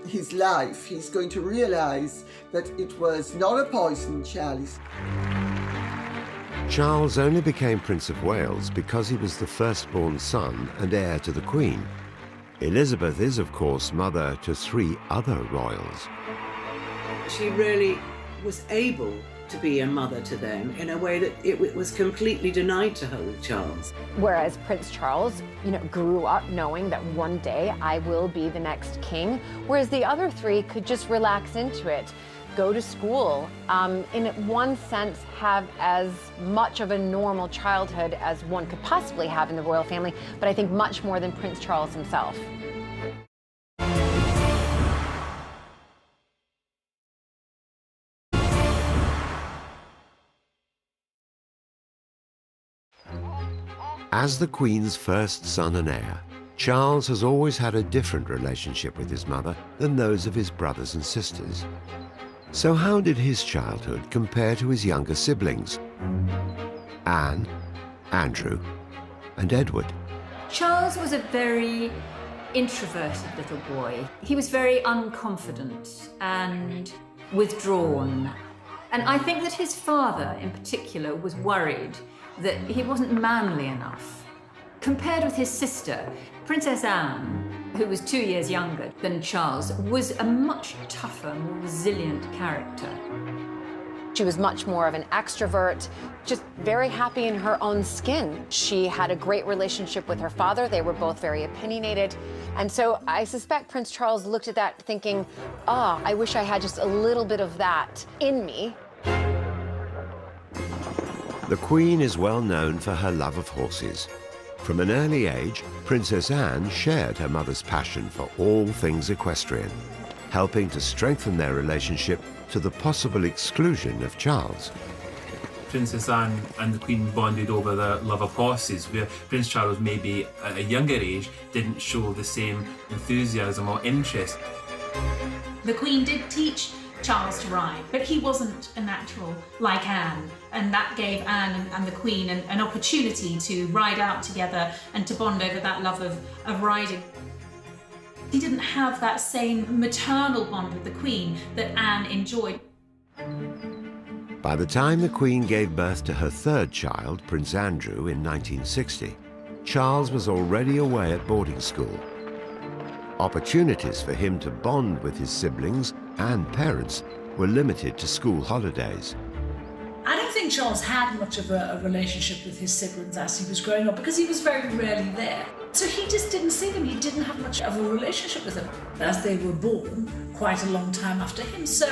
his life, he's going to realize that it was not a poisoned chalice. Charles only became Prince of Wales because he was the firstborn son and heir to the Queen. Elizabeth is, of course, mother to 3 other royals. She really was able to be a mother to them in a way that it was completely denied to her with Charles. Whereas Prince Charles, grew up knowing that one day I will be the next king, whereas the other three could just relax into it, go to school, in one sense have as much of a normal childhood as one could possibly have in the royal family, but I think much more than Prince Charles himself. As the Queen's first son and heir, Charles has always had a different relationship with his mother than those of his brothers and sisters. So how did his childhood compare to his younger siblings? Anne, Andrew, and Edward. Charles was a very introverted little boy. He was very unconfident and withdrawn. And I think that his father, in particular, was worried that he wasn't manly enough. Compared with his sister, Princess Anne, who was 2 years younger than Charles, was a much tougher, more resilient character. She was much more of an extrovert, just very happy in her own skin. She had a great relationship with her father. They were both very opinionated. And so I suspect Prince Charles looked at that thinking, I wish I had just a little bit of that in me. The Queen is well known for her love of horses. From an early age, Princess Anne shared her mother's passion for all things equestrian, helping to strengthen their relationship to the possible exclusion of Charles. Princess Anne and the Queen bonded over their love of horses, where Prince Charles, maybe at a younger age, didn't show the same enthusiasm or interest. The Queen did teach Charles to ride, but he wasn't a natural like Anne, and that gave Anne and the Queen an opportunity to ride out together and to bond over that love of riding. He didn't have that same maternal bond with the Queen that Anne enjoyed. By the time the Queen gave birth to her third child, Prince Andrew, in 1960, Charles was already away at boarding school. Opportunities for him to bond with his siblings and parents were limited to school holidays. I don't think Charles had much of a relationship with his siblings as he was growing up because he was very rarely there. So he just didn't see them. He didn't have much of a relationship with them as they were born quite a long time after him. So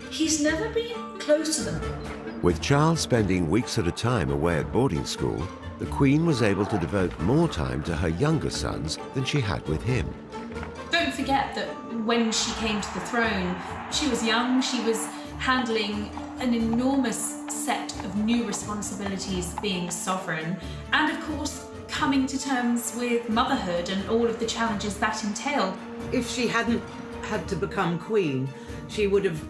he's never been close to them. With Charles spending weeks at a time away at boarding school, the Queen was able to devote more time to her younger sons than she had with him. Don't forget that when she came to the throne, she was young, she was handling an enormous set of new responsibilities being sovereign, and of course coming to terms with motherhood and all of the challenges that entailed. If she hadn't had to become queen, she would have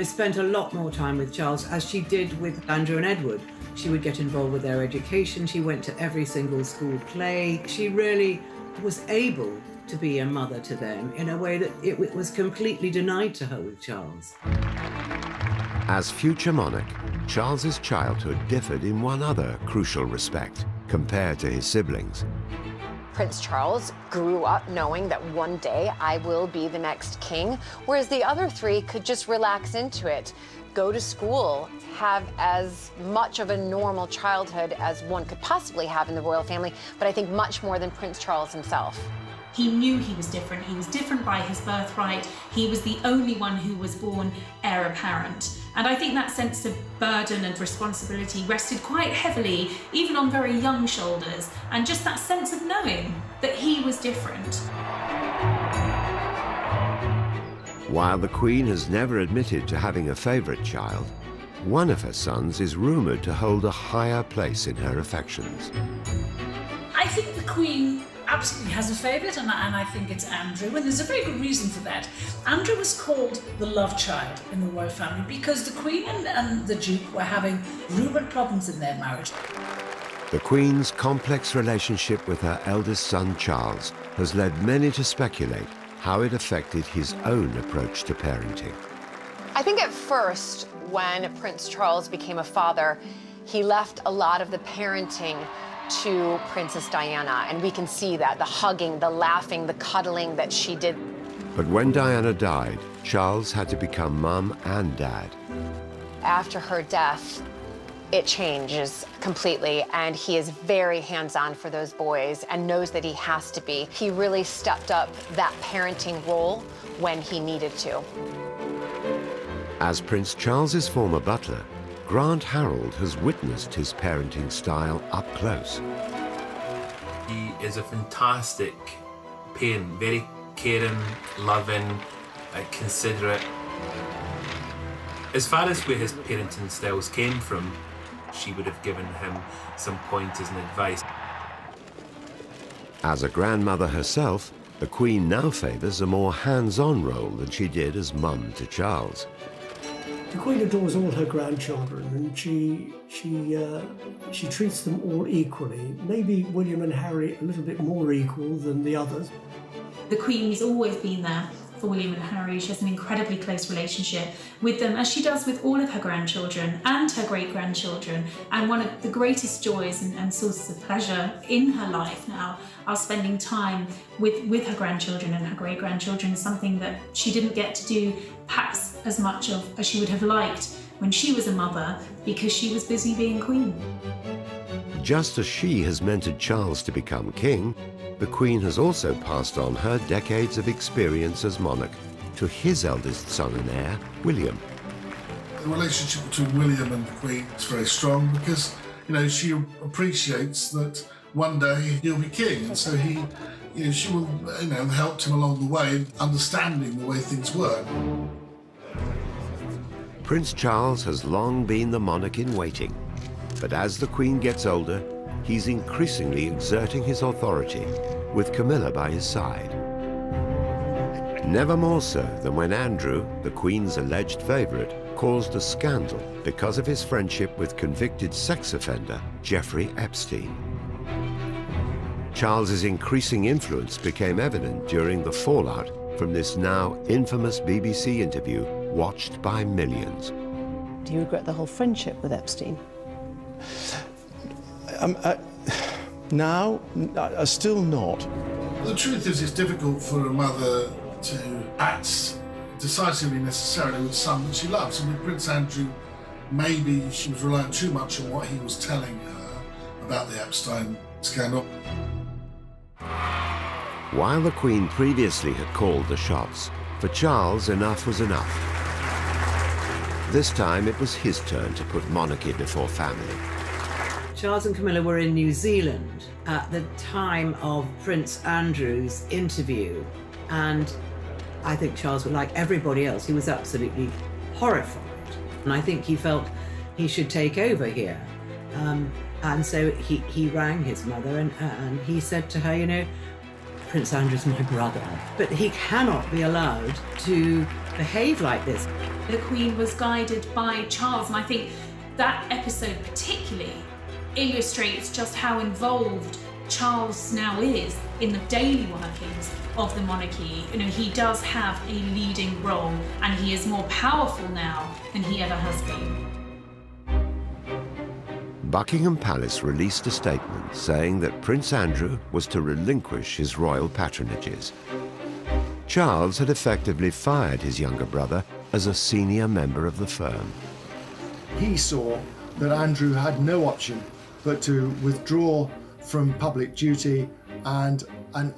spent a lot more time with Charles, as she did with Andrew and Edward. She would get involved with their education. She went to every single school play. She really was able to be a mother to them in a way that it was completely denied to her with Charles. As future monarch, Charles's childhood differed in one other crucial respect compared to his siblings. Prince Charles grew up knowing that one day I will be the next king, whereas the other three could just relax into it, go to school, have as much of a normal childhood as one could possibly have in the royal family, but I think much more than Prince Charles himself. He knew he was different. He was different by his birthright. He was the only one who was born heir apparent. And I think that sense of burden and responsibility rested quite heavily, even on very young shoulders, and just that sense of knowing that he was different. While the Queen has never admitted to having a favourite child, one of her sons is rumoured to hold a higher place in her affections. I think the Queen absolutely has a favourite, and I think it's Andrew, and there's a very good reason for that. Andrew was called the love child in the royal family because the Queen and the Duke were having rumoured problems in their marriage. The Queen's complex relationship with her eldest son Charles has led many to speculate how it affected his own approach to parenting. I think at first, when Prince Charles became a father, he left a lot of the parenting to Princess Diana, and we can see that, the hugging, the laughing, the cuddling that she did. But when Diana died, Charles had to become mum and dad. After her death, it changes completely, and he is very hands-on for those boys and knows that he has to be. He really stepped up that parenting role when he needed to. As Prince Charles's former butler, Grant Harold has witnessed his parenting style up close. He is a fantastic parent, very caring, loving, considerate. As far as where his parenting styles came from, she would have given him some pointers and advice. As a grandmother herself, the Queen now favours a more hands-on role than she did as mum to Charles. The Queen adores all her grandchildren, and she treats them all equally. Maybe William and Harry a little bit more equal than the others. The Queen's always been there for William and Harry. She has an incredibly close relationship with them, as she does with all of her grandchildren and her great-grandchildren. And one of the greatest joys and sources of pleasure in her life now are spending time with her grandchildren and her great-grandchildren, something that she didn't get to do perhaps as much of as she would have liked when she was a mother, because she was busy being Queen. Just as she has mentored Charles to become king, the Queen has also passed on her decades of experience as monarch to his eldest son and heir, William. The relationship between William and the Queen is very strong because, you know, she appreciates that one day he'll be king, and so she will, help him along the way, understanding the way things work. Prince Charles has long been the monarch in waiting, but as the Queen gets older, he's increasingly exerting his authority, with Camilla by his side. Never more so than when Andrew, the Queen's alleged favourite, caused a scandal because of his friendship with convicted sex offender Jeffrey Epstein. Charles's increasing influence became evident during the fallout from this now infamous BBC interview watched by millions. Do you regret the whole friendship with Epstein? Now, still not. The truth is, it's difficult for a mother to act decisively necessarily with someone that she loves. And with Prince Andrew, maybe she was relying too much on what he was telling her about the Epstein scandal. While the Queen previously had called the shots, for Charles enough was enough. This time it was his turn to put monarchy before family. Charles and Camilla were in New Zealand at the time of Prince Andrew's interview, and I think Charles, like everybody else, he was absolutely horrified. And I think he felt he should take over here. And so he rang his mother and he said to her, Prince Andrew's my brother, but he cannot be allowed to behave like this. The Queen was guided by Charles, and I think that episode particularly illustrates just how involved Charles now is in the daily workings of the monarchy. He does have a leading role, and he is more powerful now than he ever has been. Buckingham Palace released a statement saying that Prince Andrew was to relinquish his royal patronages. Charles had effectively fired his younger brother as a senior member of the firm. He saw that Andrew had no option but to withdraw from public duty and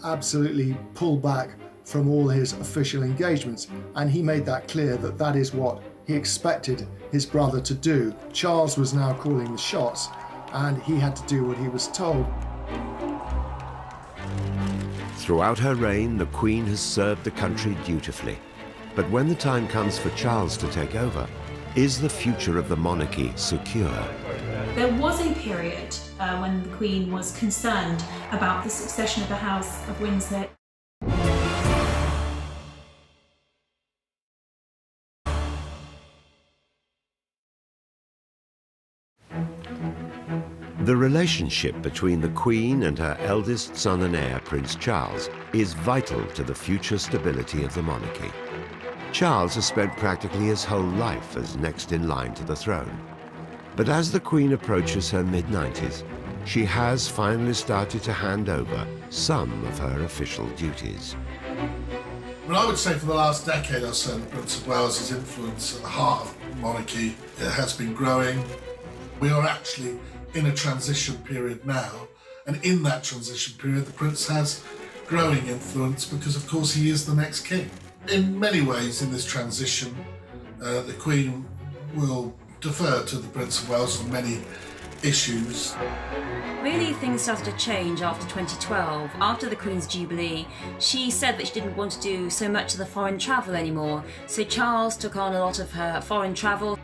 absolutely pull back from all his official engagements. And he made that clear that that is what he expected his brother to do. Charles was now calling the shots, and he had to do what he was told. Throughout her reign, the Queen has served the country dutifully. But when the time comes for Charles to take over, is the future of the monarchy secure? There was a period when the Queen was concerned about the succession of the House of Windsor. The relationship between the Queen and her eldest son and heir, Prince Charles, is vital to the future stability of the monarchy. Charles has spent practically his whole life as next in line to the throne. But as the Queen approaches her mid-90s, she has finally started to hand over some of her official duties. Well, I would say for the last decade or so, the Prince of Wales' influence at the heart of monarchy. It has been growing. We are actually in a transition period now, and in that transition period the Prince has growing influence because of course he is the next king. In many ways in this transition the Queen will defer to the Prince of Wales on many issues. Really, things started to change after 2012. After the Queen's Jubilee, she said that she didn't want to do so much of the foreign travel anymore, so Charles took on a lot of her foreign travel.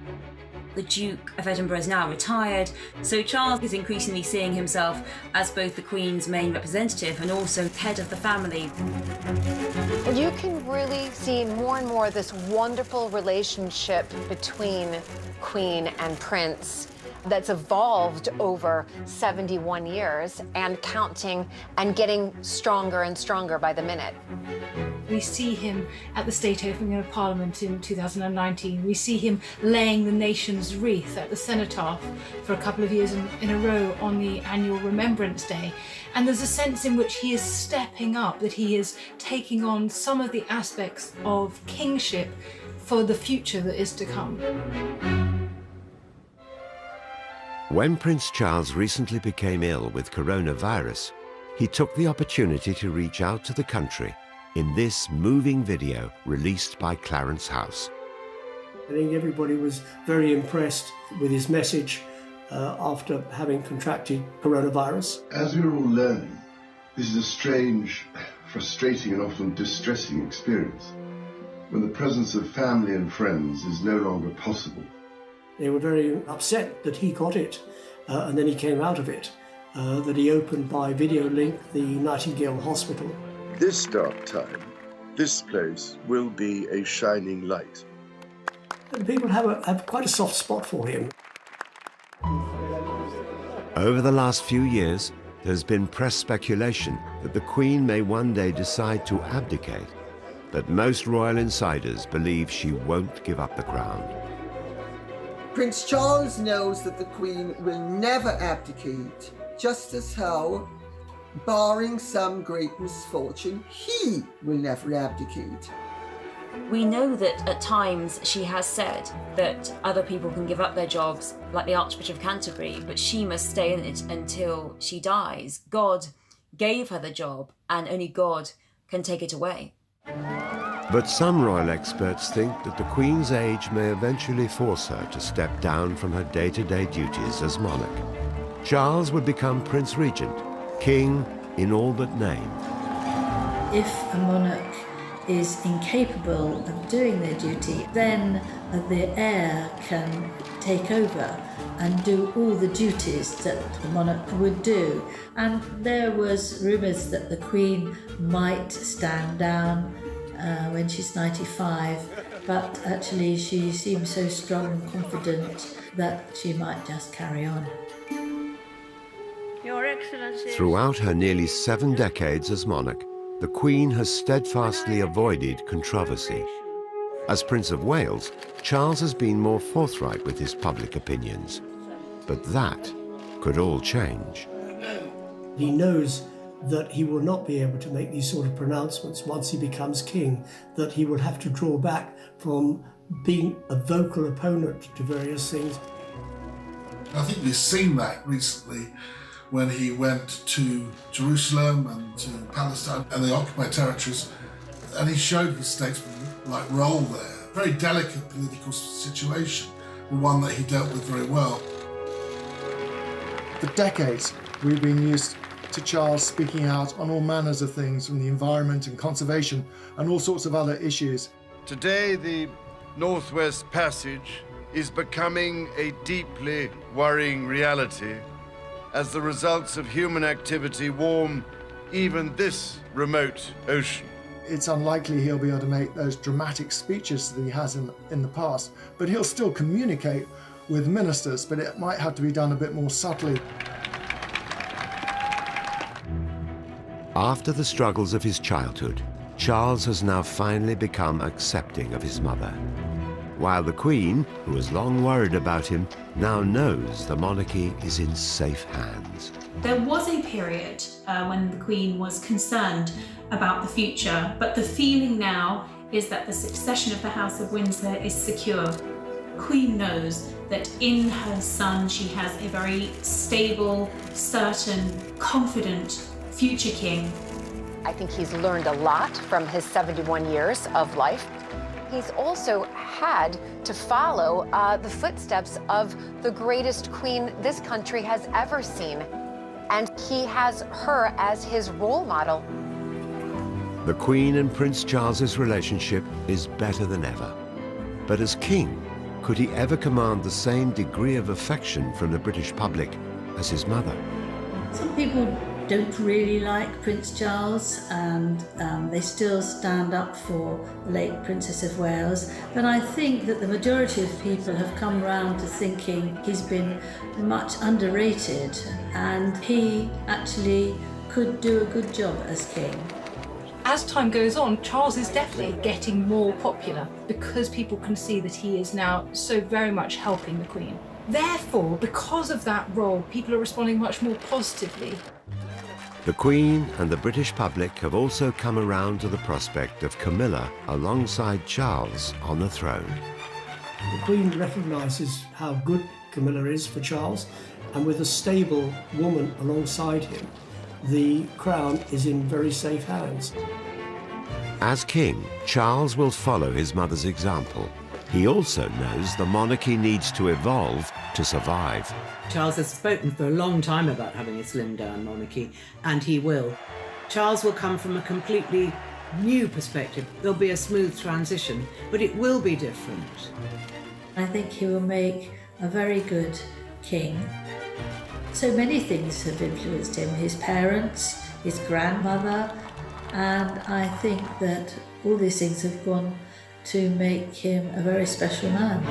The Duke of Edinburgh is now retired, so Charles is increasingly seeing himself as both the Queen's main representative and also head of the family. You can really see more and more of this wonderful relationship between Queen and Prince that's evolved over 71 years and counting and getting stronger and stronger by the minute. We see him at the state opening of Parliament in 2019. We see him laying the nation's wreath at the Cenotaph for a couple of years in a row on the annual Remembrance Day. And there's a sense in which he is stepping up, that he is taking on some of the aspects of kingship for the future that is to come. When Prince Charles recently became ill with coronavirus, he took the opportunity to reach out to the country in this moving video released by Clarence House. I think everybody was very impressed with his message after having contracted coronavirus. As we're all learning, this is a strange, frustrating and often distressing experience when the presence of family and friends is no longer possible. They were very upset that he got it and then he came out of it, that he opened by video link the Nightingale Hospital. This dark time, this place will be a shining light. And people have quite a soft spot for him. Over the last few years, there's been press speculation that the Queen may one day decide to abdicate, but most royal insiders believe she won't give up the crown. Prince Charles knows that the Queen will never abdicate, just as how, barring some great misfortune, he will never abdicate. We know that at times she has said that other people can give up their jobs, like the Archbishop of Canterbury, but she must stay in it until she dies. God gave her the job, and only God can take it away. But some royal experts think that the Queen's age may eventually force her to step down from her day-to-day duties as monarch. Charles would become Prince Regent, king in all but name. If a monarch is incapable of doing their duty, then the heir can take over and do all the duties that the monarch would do. And there was rumours that the Queen might stand down when she's 95, but actually she seems so strong and confident that she might just carry on. Your Excellency. Throughout her nearly 7 decades as monarch, the Queen has steadfastly avoided controversy. As Prince of Wales, Charles has been more forthright with his public opinions. But that could all change. He knows that he will not be able to make these sort of pronouncements once he becomes king, that he will have to draw back from being a vocal opponent to various things. I think we've seen that recently when he went to Jerusalem and to Palestine and the occupied territories, and he showed his statesman-like role there. Very delicate political situation, one that he dealt with very well. For decades, we've been used to Charles speaking out on all manners of things, from the environment and conservation and all sorts of other issues. Today, the Northwest Passage is becoming a deeply worrying reality as the results of human activity warm even this remote ocean. It's unlikely he'll be able to make those dramatic speeches that he has in the past, but he'll still communicate with ministers, but it might have to be done a bit more subtly. After the struggles of his childhood, Charles has now finally become accepting of his mother. While the Queen, who has long worried about him, now knows the monarchy is in safe hands. There was a period when the Queen was concerned about the future, but the feeling now is that the succession of the House of Windsor is secure. Queen knows that in her son she has a very stable, certain, confident future king. I think he's learned a lot from his 71 years of life. He's also had to follow the footsteps of the greatest queen this country has ever seen. And he has her as his role model. The Queen and Prince Charles's relationship is better than ever. But as king, could he ever command the same degree of affection from the British public as his mother? Some people don't really like Prince Charles, and they still stand up for the late Princess of Wales. But I think that the majority of people have come round to thinking he's been much underrated, and he actually could do a good job as king. As time goes on, Charles is definitely getting more popular because people can see that he is now so very much helping the Queen. Therefore, because of that role, people are responding much more positively. The Queen and the British public have also come around to the prospect of Camilla alongside Charles on the throne. The Queen recognises how good Camilla is for Charles, and with a stable woman alongside him, the crown is in very safe hands. As king, Charles will follow his mother's example. He also knows the monarchy needs to evolve to survive. Charles has spoken for a long time about having a slimmed-down monarchy, and he will. Charles will come from a completely new perspective. There'll be a smooth transition, but it will be different. I think he will make a very good king. So many things have influenced him, his parents, his grandmother, and I think that all these things have gone to make him a very special man.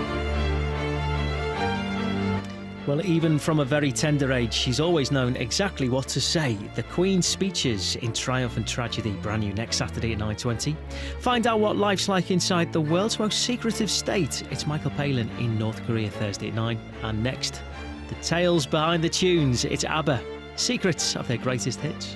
Well, even from a very tender age, she's always known exactly what to say. The Queen's speeches in Triumph and Tragedy, brand new next Saturday at 9:20. Find out what life's like inside the world's most secretive state. It's Michael Palin in North Korea Thursday at 9. And next, the tales behind the tunes. It's ABBA, secrets of their greatest hits.